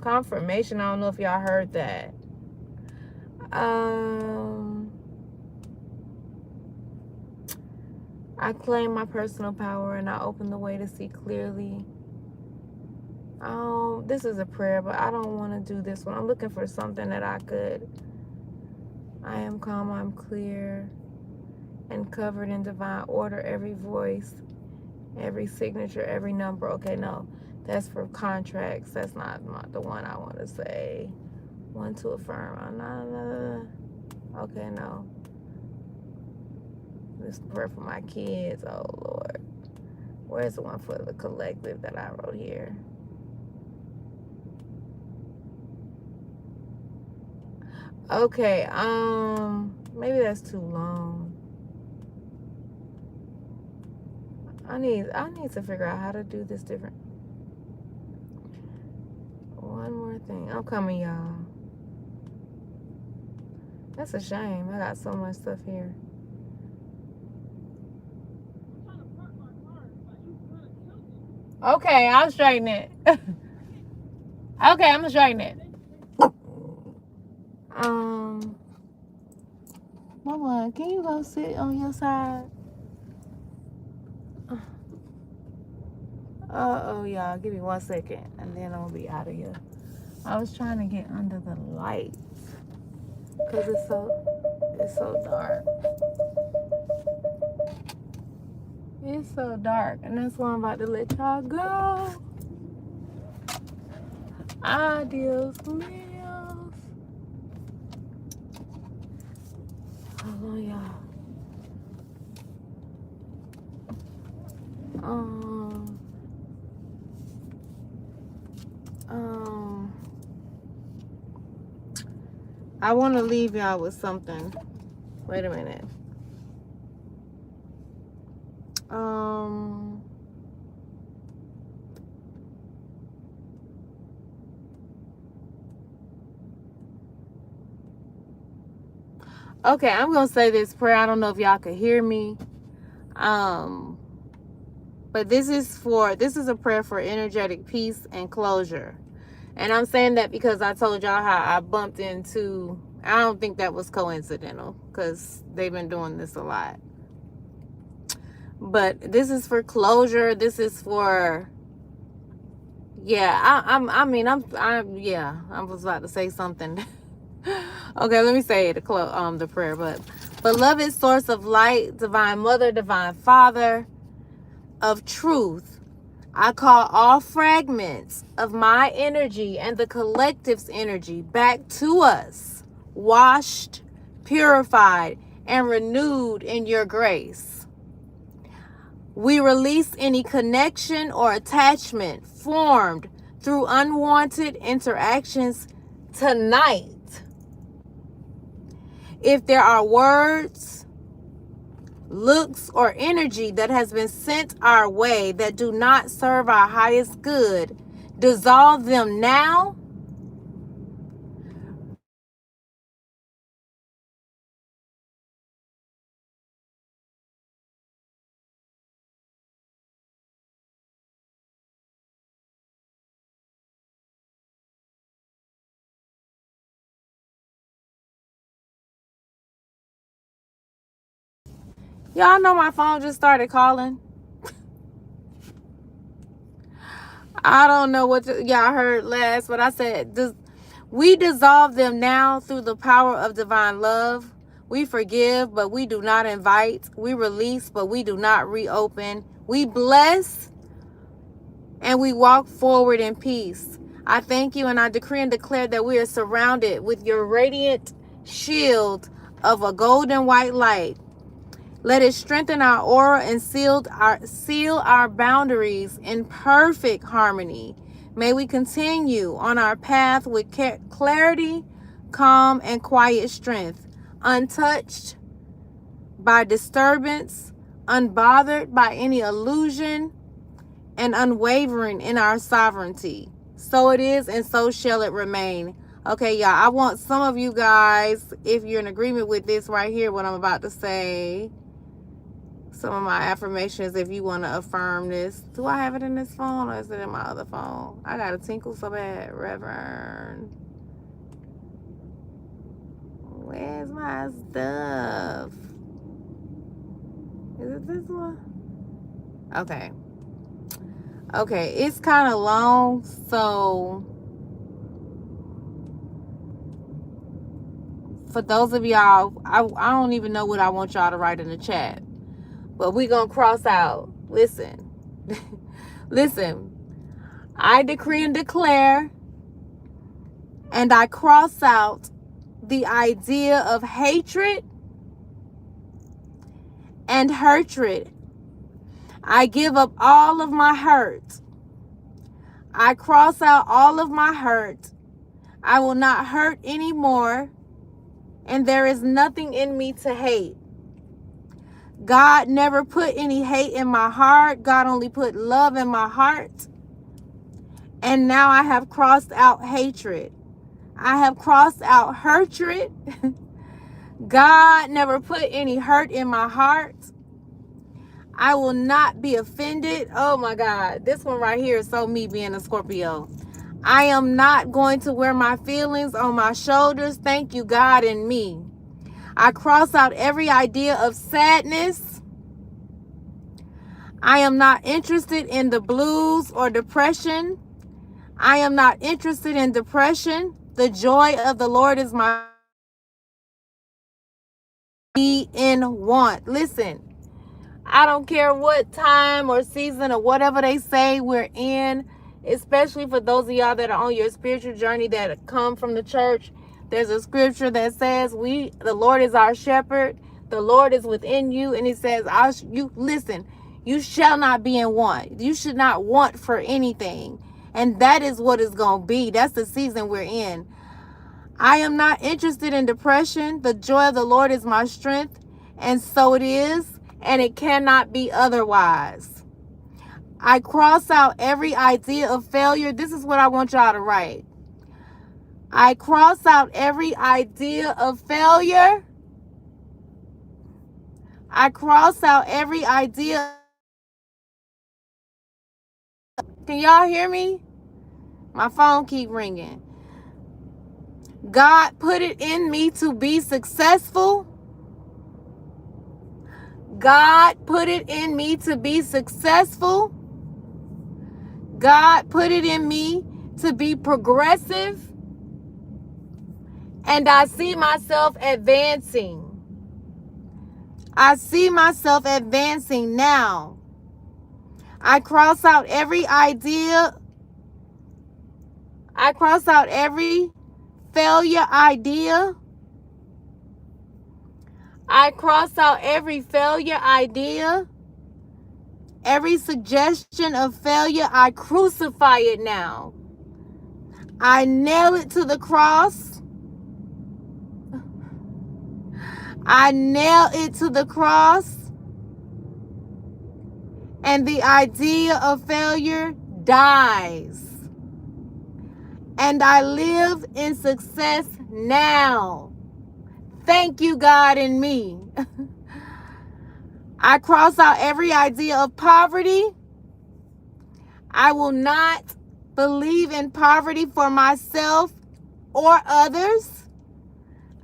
confirmation. I don't know if y'all heard that. I claim my personal power and I open the way to see clearly. This is a prayer, but I don't want to do this one. I'm looking for something that I could. I am calm, I'm clear, and covered in divine order. Every voice, every signature, every number. Okay, no, that's for contracts. That's not the one I want to say. One to affirm. Okay, no. This prayer for my kids. Oh Lord, where's the one for the collective that I wrote here? Okay, maybe that's too long. I need to figure out how to do this different. One more thing. I'm coming, y'all. That's a shame. I got so much stuff here. Okay, I'll straighten it. Okay, I'm gonna straighten it. Mama, can you go sit on your side? Oh, y'all, give me 1 second, and then I'm gonna be out of here. I was trying to get under the light because it's so dark. It's so dark, and that's why I'm about to let y'all go. Adios, meals. Hold on, y'all. I want to leave y'all with something. Wait a minute. Okay, I'm gonna say this prayer. I don't know if y'all could hear me. But this is a prayer for energetic peace and closure. And I'm saying that because I told y'all how I bumped into, I don't think that was coincidental because they've been doing this a lot. But this is for closure. This is for, yeah, I was about to say something. Okay, let me say the prayer. But beloved source of light, divine mother, divine father of truth, I call all fragments of my energy and the collective's energy back to us, washed, purified, and renewed in your grace. We release any connection or attachment formed through unwanted interactions tonight. If there are words, looks, or energy that has been sent our way that do not serve our highest good, dissolve them now. Y'all know my phone just started calling. I don't know what y'all heard last, but I said, we dissolve them now through the power of divine love. We forgive, but we do not invite. We release, but we do not reopen. We bless, and we walk forward in peace. I thank you, and I decree and declare that we are surrounded with your radiant shield of a golden white light. Let it strengthen our aura and seal our boundaries in perfect harmony. May we continue on our path with clarity, calm, and quiet strength, untouched by disturbance, unbothered by any illusion, and unwavering in our sovereignty. So it is, and so shall it remain. Okay, y'all, I want some of you guys, if you're in agreement with this right here, what I'm about to say, some of my affirmations, if you want to affirm this. Do I have it in this phone, or is it in my other phone? I got to tinkle so bad. Reverend. Where's my stuff? Is it this one? Okay. Okay, it's kind of long, so for those of y'all, I don't even know what I want y'all to write in the chat, but we gonna cross out. Listen. Listen. I decree and declare, and I cross out the idea of hatred and hatred. I give up all of my hurt. I cross out all of my hurt. I will not hurt anymore, and there is nothing in me to hate. God never put any hate in my heart. God only put love in my heart. And now I have crossed out hatred. I have crossed out hatred. God never put any hurt in my heart. I will not be offended. Oh my God. This one right here is so me being a Scorpio. I am not going to wear my feelings on my shoulders. Thank you, God, in me. I cross out every idea of sadness. I am not interested in the blues or depression. I am not interested in depression. The joy of the Lord is my be in want. Listen, I don't care what time or season or whatever they say we're in, especially for those of y'all that are on your spiritual journey that come from the church. There's a scripture that says the Lord is our shepherd. The Lord is within you. And he says, you shall not be in want. You should not want for anything. And that is what it's going to be. That's the season we're in. I am not interested in depression. The joy of the Lord is my strength. And so it is. And it cannot be otherwise. I cross out every idea of failure. This is what I want y'all to write. I cross out every idea of failure. I cross out every idea. Can y'all hear me? My phone keep ringing. God put it in me to be successful. God put it in me to be successful. God put it in me to be progressive. And I see myself advancing. I see myself advancing now. I cross out every idea. I cross out every failure idea. I cross out every failure idea. Every suggestion of failure, I crucify it now. I nail it to the cross. I nail it to the cross. And the idea of failure dies. And I live in success now. Thank you, God, in me. I cross out every idea of poverty. I will not believe in poverty for myself or others.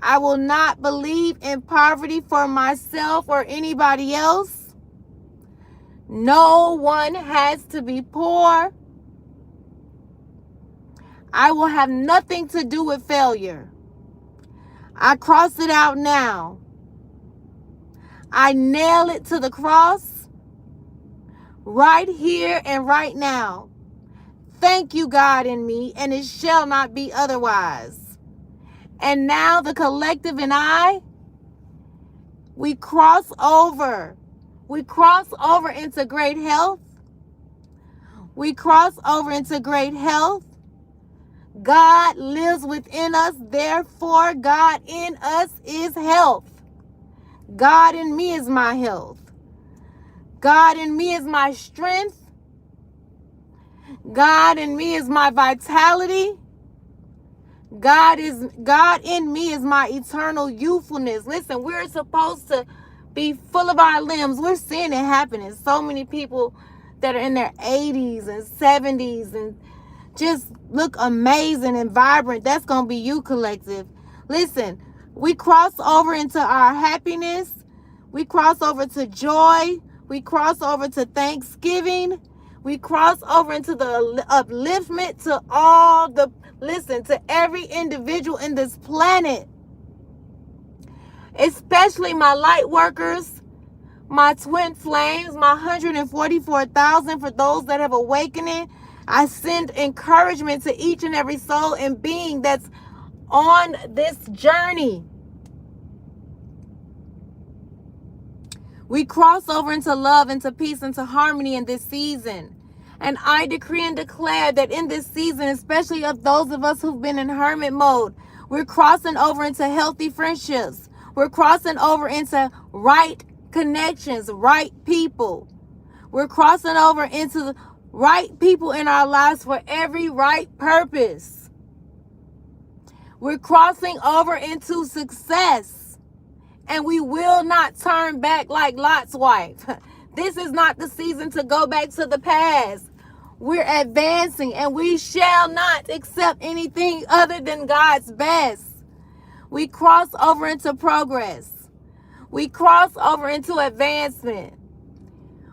I will not believe in poverty for myself or anybody else. No one has to be poor. I will have nothing to do with failure. I cross it out now. I nail it to the cross right here and right now. Thank you, God, in me, and it shall not be otherwise. And now the collective and I, we cross over. We cross over into great health. We cross over into great health. God lives within us. Therefore, God in us is health. God in me is my health. God in me is my strength. God in me is my vitality. God in me is my eternal youthfulness. Listen, we're supposed to be full of our limbs. We're seeing it happening. So many people that are in their 80s and 70s and just look amazing and vibrant. That's going to be you, collective. Listen, we cross over into our happiness. We cross over to joy. We cross over to thanksgiving. We cross over into the upliftment to all the, listen, to every individual in this planet, especially my light workers, my twin flames, my 144,000 for those that have awakening. I send encouragement to each and every soul and being that's on this journey. We cross over into love, into peace, into harmony in this season. And I decree and declare that in this season, especially of those of us who've been in hermit mode, we're crossing over into healthy friendships. We're crossing over into right connections, right people. We're crossing over into the right people in our lives for every right purpose. We're crossing over into success. And we will not turn back like Lot's wife. This is not the season to go back to the past. We're advancing and we shall not accept anything other than God's best. We cross over into progress. We cross over into advancement.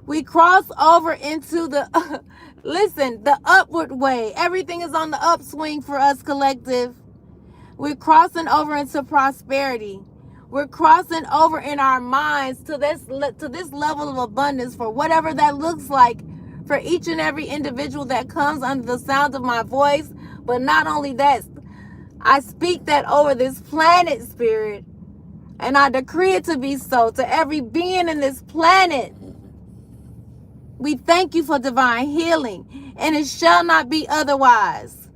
We cross over into the, listen, the upward way. Everything is on the upswing for us, collective. We're crossing over into prosperity. We're crossing over in our minds to this level of abundance for whatever that looks like for each and every individual that comes under the sound of my voice. But not only that, I speak that over this planet, Spirit, and I decree it to be so to every being in this planet. We thank you for divine healing, and it shall not be otherwise.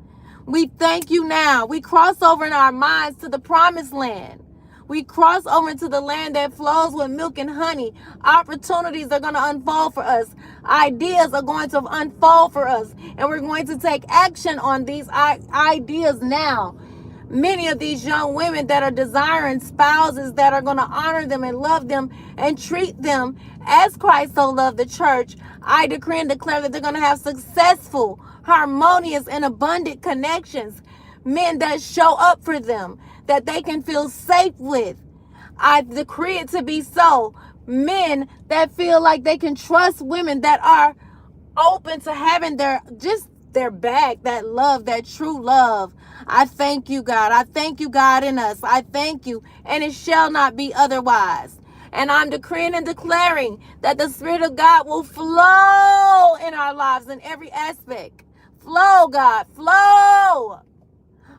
We thank you now. We cross over in our minds to the promised land. We cross over into the land that flows with milk and honey. Opportunities are going to unfold for us. Ideas are going to unfold for us. And we're going to take action on these ideas now. Many of these young women that are desiring spouses that are going to honor them and love them and treat them as Christ so loved the church, I decree and declare that they're going to have successful, harmonious, and abundant connections. Men that show up for them, that they can feel safe with. I decree it to be so. Men that feel like they can trust women that are open to having their back, that love, that true love. I thank you, God. I thank you, God, in us. I thank you, and it shall not be otherwise. And I'm decreeing and declaring that the Spirit of God will flow in our lives in every aspect. Flow, God, flow.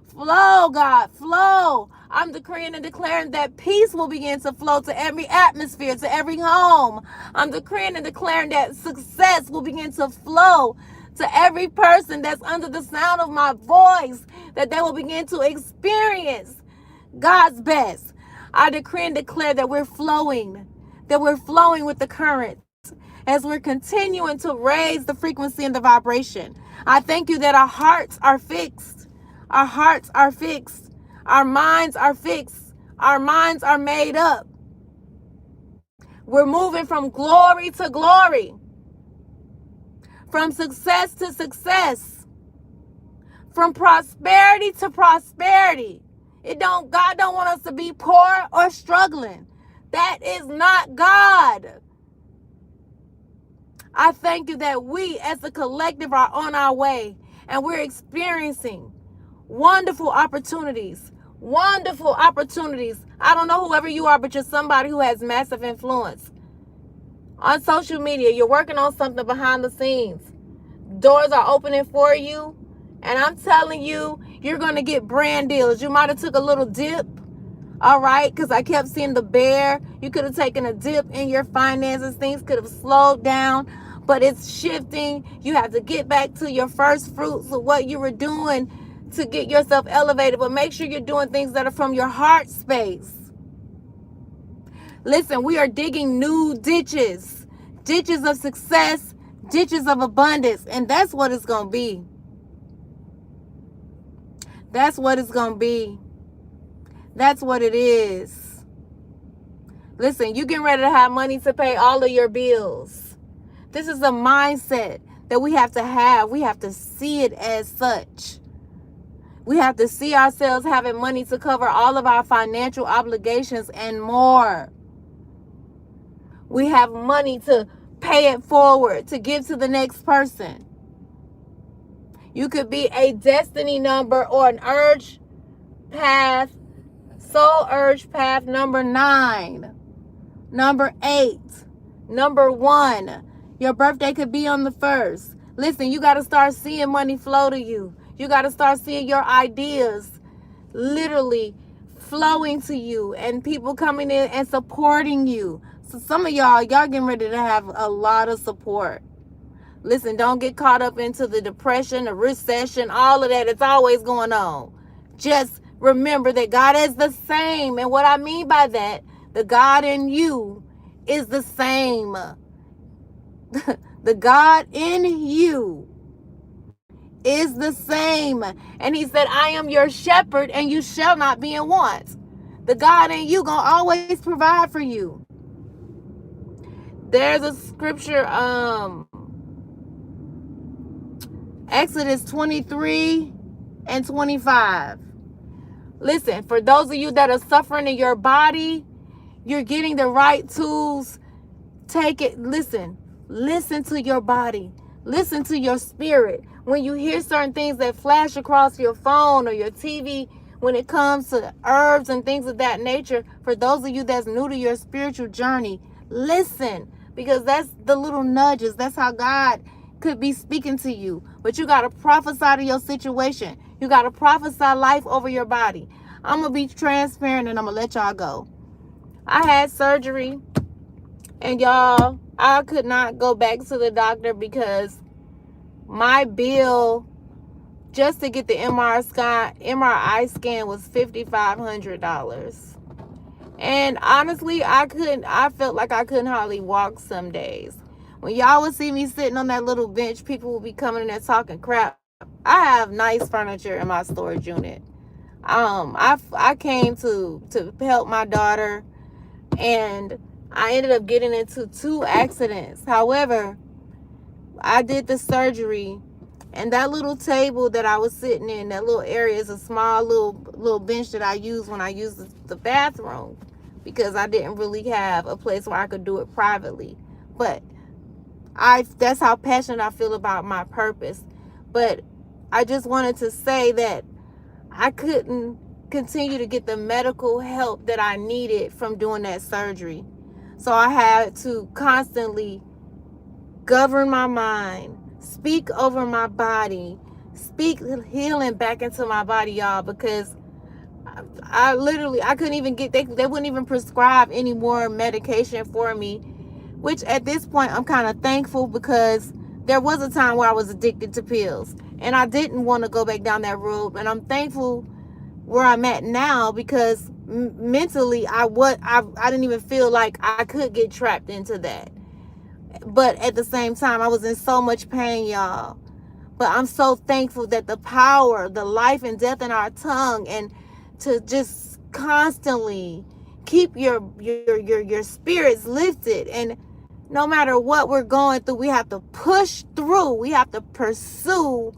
Flow, God, flow. I'm decreeing and declaring that peace will begin to flow to every atmosphere, to every home. I'm decreeing and declaring that success will begin to flow to every person that's under the sound of my voice, that they will begin to experience God's best. I decree and declare that we're flowing with the current as we're continuing to raise the frequency and the vibration. I thank you that our hearts are fixed. Our hearts are fixed. Our minds are fixed. Our minds are made up. We're moving from glory to glory. From success to success. From prosperity to prosperity. God don't want us to be poor or struggling. That is not God. I thank you that we as a collective are on our way and we're experiencing wonderful opportunities. Wonderful opportunities. I don't know whoever you are, but you're somebody who has massive influence. On social media, you're working on something behind the scenes. Doors are opening for you. And I'm telling you, you're going to get brand deals. You might have took a little dip. All right, because I kept seeing the bear. You could have taken a dip in your finances. Things could have slowed down. But it's shifting. You have to get back to your first fruits of what you were doing to get yourself elevated, but make sure you're doing things that are from your heart space. Listen, we are digging new ditches of success, ditches of abundance. And that's what it's going to be. That's what it's going to be. That's what it is. Listen, you getting ready to have money to pay all of your bills. This is a mindset that we have to have. We have to see it as such. We have to see ourselves having money to cover all of our financial obligations and more. We have money to pay it forward, to give to the next person. You could be a destiny number or an urge path, soul urge path number 9, number 8, number 1. Your birthday could be on the 1st. Listen, you got to start seeing money flow to you. You got to start seeing your ideas literally flowing to you and people coming in and supporting you. So some of y'all getting ready to have a lot of support. Listen, don't get caught up into the depression, the recession, all of that. It's always going on. Just remember that God is the same. And what I mean by that, the God in you is the same. The God in you is the same. And he said, I am your shepherd and you shall not be in want. The God in you gonna always provide for you. There's a scripture, Exodus 23 and 25. Listen, for those of you that are suffering in your body, you're getting the right tools. Take it. Listen to your body. Listen to your spirit. When you hear certain things that flash across your phone or your TV, when it comes to herbs and things of that nature, for those of you that's new to your spiritual journey, listen, because that's the little nudges. That's how God could be speaking to you. But you got to prophesy to your situation. You got to prophesy life over your body. I'm going to be transparent and I'm going to let y'all go. I had surgery and y'all, I could not go back to the doctor because my bill just to get the MRI scan was $5,500. And honestly, I felt like I couldn't hardly walk some days. When y'all would see me sitting on that little bench, people would be coming in there talking crap. I have nice furniture in my storage unit. I came to help my daughter, and I ended up getting into 2 accidents. However, I did the surgery, and that little table that I was sitting in, that little area, is a small little bench that I use when I use the bathroom, because I didn't really have a place where I could do it privately. But that's how passionate I feel about my purpose. But I just wanted to say that I couldn't continue to get the medical help that I needed from doing that surgery. So I had to constantly govern my mind, speak over my body, speak healing back into my body, y'all, because I couldn't even get, they wouldn't even prescribe any more medication for me, which at this point I'm kind of thankful, because there was a time where I was addicted to pills and I didn't want to go back down that road. And I'm thankful where I'm at now, because mentally I didn't even feel like I could get trapped into that. But at the same time, I was in so much pain, y'all. But I'm so thankful that the power, the life and death in our tongue, and to just constantly keep your spirits lifted. And no matter what we're going through, we have to push through. We have to pursue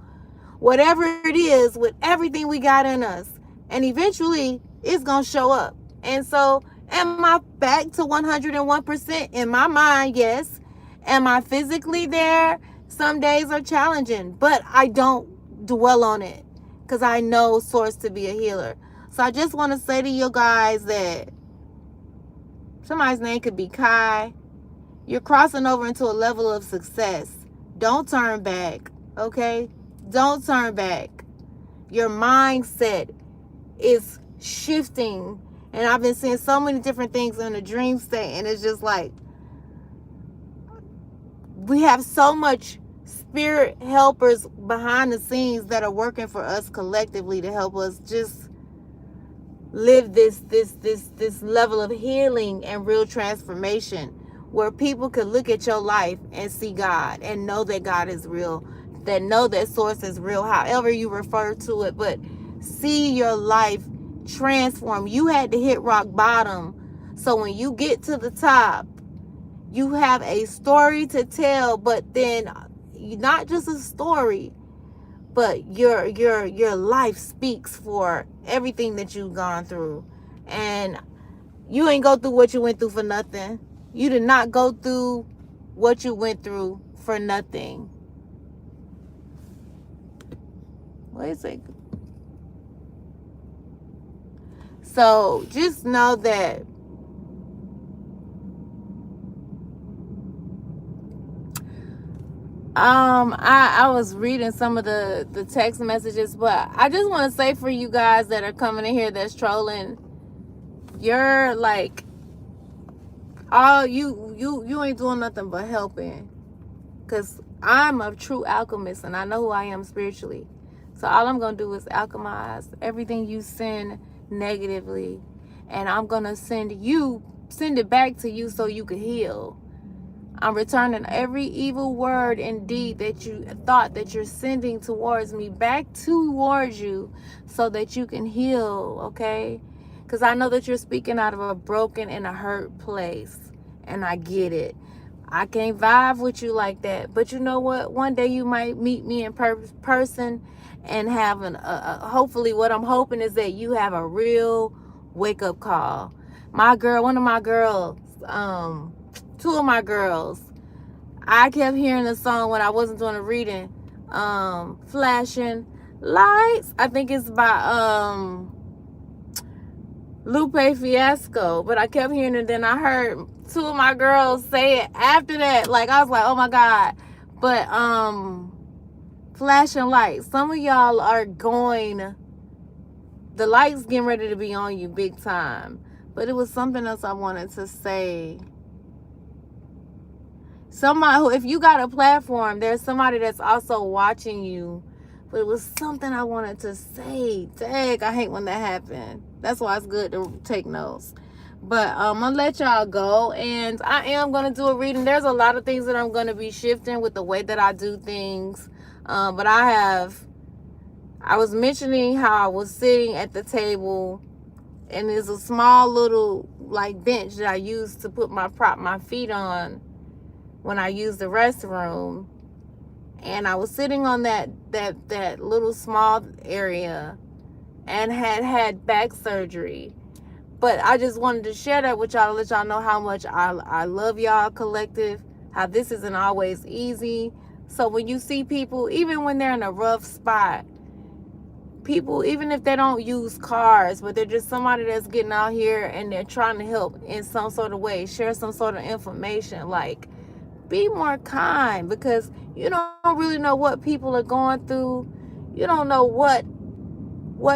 whatever it is with everything we got in us. And eventually, it's going to show up. And so, am I back to 101%? In my mind, yes. Am I physically there? Some days are challenging, but I don't dwell on it, because I know Source to be a healer. So I just want to say to you guys that somebody's name could be Kai. You're crossing over into a level of success. Don't turn back, okay? Don't turn back. Your mindset is shifting. And I've been seeing so many different things in the dream state, and it's just like, we have so much spirit helpers behind the scenes that are working for us collectively to help us just live this level of healing and real transformation. where people could look at your life and see God and know that God is real, that know that source is real, however you refer to it, but see your life transform. You had to hit rock bottom. So when you get to the top, you have a story to tell, but then not just a story, but your life speaks for everything that you've gone through. And you ain't go through what you went through for nothing. You did not go through what you went through for nothing. Wait a second. So just know that I was reading some of the text messages, but I just want to say for you guys that are coming in here that's trolling, you're like, all you ain't doing nothing but helping, because I'm a true alchemist and I know who I am spiritually. So all I'm gonna do is alchemize everything you send negatively, and I'm gonna send it back to you so you can heal. I'm returning every evil word and deed that you thought that you're sending towards me back towards you so that you can heal, okay? Because I know that you're speaking out of a broken and a hurt place, and I get it. I can't vibe with you like that, but you know what? One day you might meet me in person and have hopefully what I'm hoping is that you have a real wake-up call. One of my girls, two of my girls, I kept hearing the song when I wasn't doing a reading, Flashing Lights. I think it's by Lupe Fiasco, but I kept hearing it, then I heard two of my girls say it after that. Like, I was like, oh my God. But Flashing Lights, some of y'all are going, the lights getting ready to be on you big time. But it was something else I wanted to say. Somebody who, if you got a platform, there's somebody that's also watching you. But it was something I wanted to say. Dang, I hate when that happened. That's why it's good to take notes. But I'm going to let y'all go. And I am going to do a reading. There's a lot of things that I'm going to be shifting with the way that I do things. But I was mentioning how I was sitting at the table. And there's a small little like bench that I use to put my feet on when I use the restroom. And I was sitting on that little small area and had back surgery. But I just wanted to share that with y'all to let y'all know how much I love y'all collective, how this isn't always easy. So when you see people, even when they're in a rough spot, people, even if they don't use cars, but they're just somebody that's getting out here and they're trying to help in some sort of way, share some sort of information, like, be more kind, because you don't really know what people are going through. You don't know what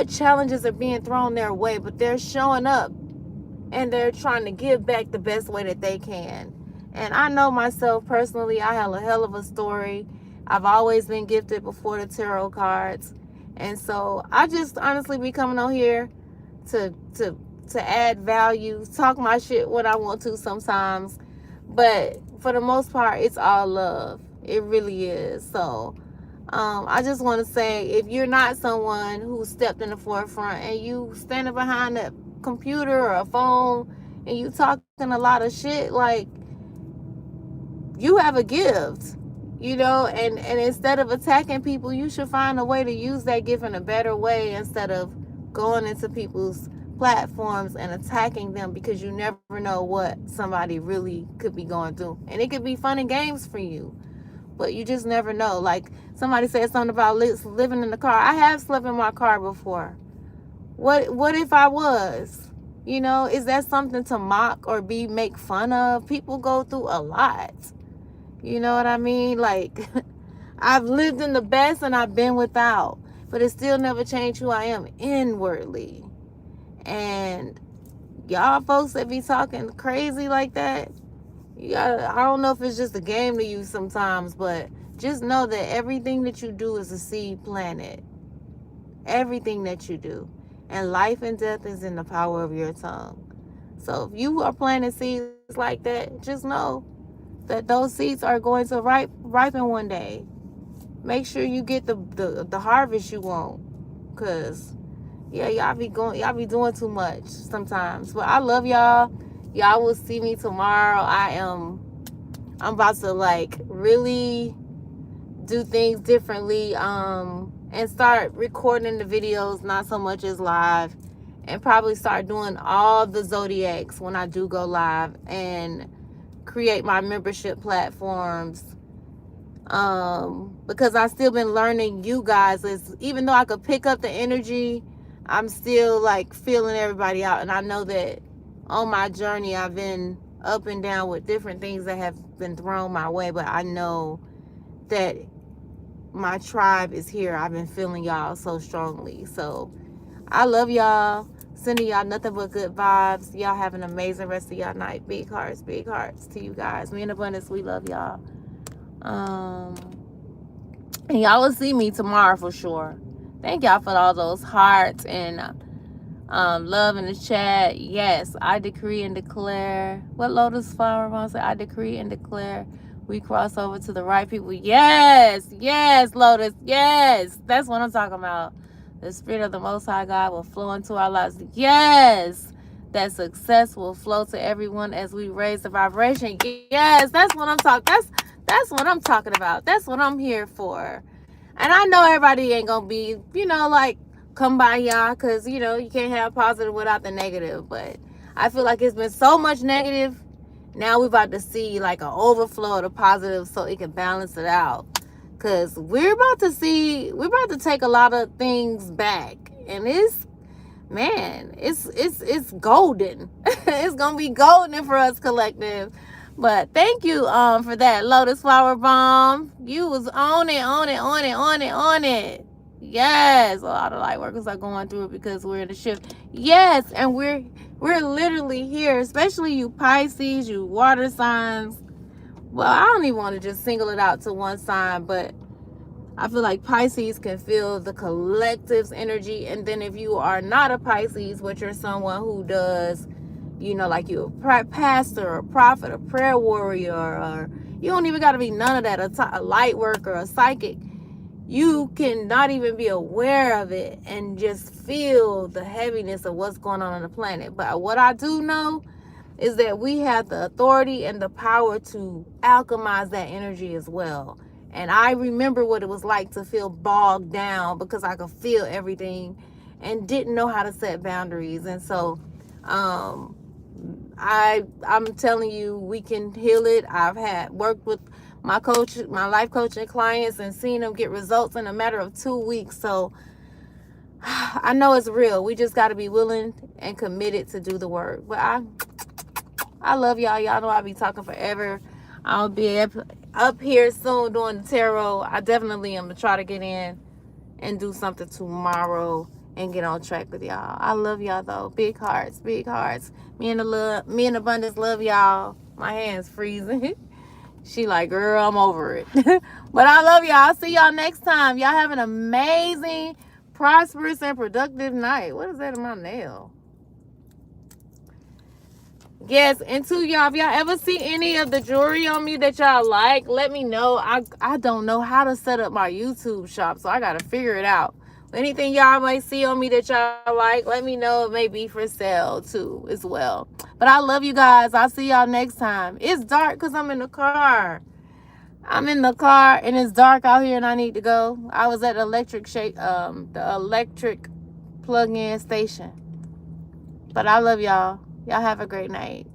challenges are being thrown their way, but they're showing up and they're trying to give back the best way that they can. And I know myself personally, I have a hell of a story. I've always been gifted before the tarot cards. And so I just honestly be coming on here to add value, talk my shit when I want to sometimes. But for the most part, it's all love. It really is. So I just want to say, if you're not someone who stepped in the forefront and you standing behind a computer or a phone and you talking a lot of shit, like, you have a gift, and instead of attacking people, you should find a way to use that gift in a better way instead of going into people's platforms and attacking them, because you never know what somebody really could be going through. And it could be fun and games for you, but you just never know. Like, somebody said something about living in the car. I have slept in my car before. What if I was? Is that something to mock or make fun of? People go through a lot. You know what I mean? Like, I've lived in the best and I've been without, but it still never changed who I am inwardly. And y'all folks that be talking crazy like that, I don't know if it's just a game to you sometimes, but just know that everything that you do is a seed planted. Everything that you do. And life and death is in the power of your tongue. So if you are planting seeds like that, just know that those seeds are going to ripen one day. Make sure you get the harvest you want, because yeah, y'all be doing too much sometimes. But I love y'all. Y'all will see me tomorrow. I'm about to like really do things differently, and start recording the videos, not so much as live, and probably start doing all the zodiacs when I do go live, and create my membership platforms, because I've still been learning you guys. Even though I could pick up the energy, I'm still like feeling everybody out. And I know that on my journey I've been up and down with different things that have been thrown my way, but I know that my tribe is here. I've been feeling y'all so strongly. So I love y'all. Sending y'all nothing but good vibes. Y'all have an amazing rest of y'all night. Big hearts to you guys. Me and Abundance, we love y'all. And y'all will see me tomorrow for sure. Thank y'all for all those hearts and love in the chat. Yes, I decree and declare. What Lotus Flower wants to say? I decree and declare we cross over to the right people. Yes, Lotus. Yes, that's what I'm talking about. The Spirit of the Most High God will flow into our lives. Yes, that success will flow to everyone as we raise the vibration. Yes, that's what I'm talking. That's what I'm talking about. That's what I'm here for. And I know everybody ain't gonna be, like kumbaya, because you can't have positive without the negative. But I feel like it's been so much negative. Now we're about to see like an overflow of the positive, so it can balance it out. Because we're about to take a lot of things back. And it's golden. It's going to be golden for us, collective. But thank you for that, Lotus Flower Bomb. You was on it. Yes, a lot of light workers are going through it because we're in the shift. Yes, and we're literally here, especially you Pisces, you water signs. Well, I don't even want to just single it out to one sign, but I feel like Pisces can feel the collective's energy. And then if you are not a Pisces, but you're someone who does, like you're a pastor, a prophet, a prayer warrior, or you don't even got to be none of that, a light worker, a psychic. You can not even be aware of it and just feel the heaviness of what's going on the planet. But what I do know is that we have the authority and the power to alchemize that energy as well. And I remember what it was like to feel bogged down because I could feel everything and didn't know how to set boundaries. And so I'm telling you, we can heal it. I've had worked with my life coaching clients and seen them get results in a matter of 2 weeks. So I know it's real. We just got to be willing and committed to do the work. But I love y'all. Y'all know I'll be talking forever. I'll be up here soon doing the tarot. I definitely am going to try to get in and do something tomorrow and get on track with y'all. I love y'all though. Big hearts. Me and Abundance love y'all. My hand's freezing. She like, girl, I'm over it. But I love y'all. I'll see y'all next time. Y'all have an amazing, prosperous, and productive night. What is that in my nail? Yes, and to y'all, if y'all ever see any of the jewelry on me that y'all like, let me know. I don't know how to set up my YouTube shop, so I got to figure it out. Anything y'all might see on me that y'all like, let me know. It may be for sale too as well. But I love you guys. I'll see y'all next time. It's dark because I'm in the car. And it's dark out here and I need to go. I was at the electric plug-in station. But I love y'all. Y'all have a great night.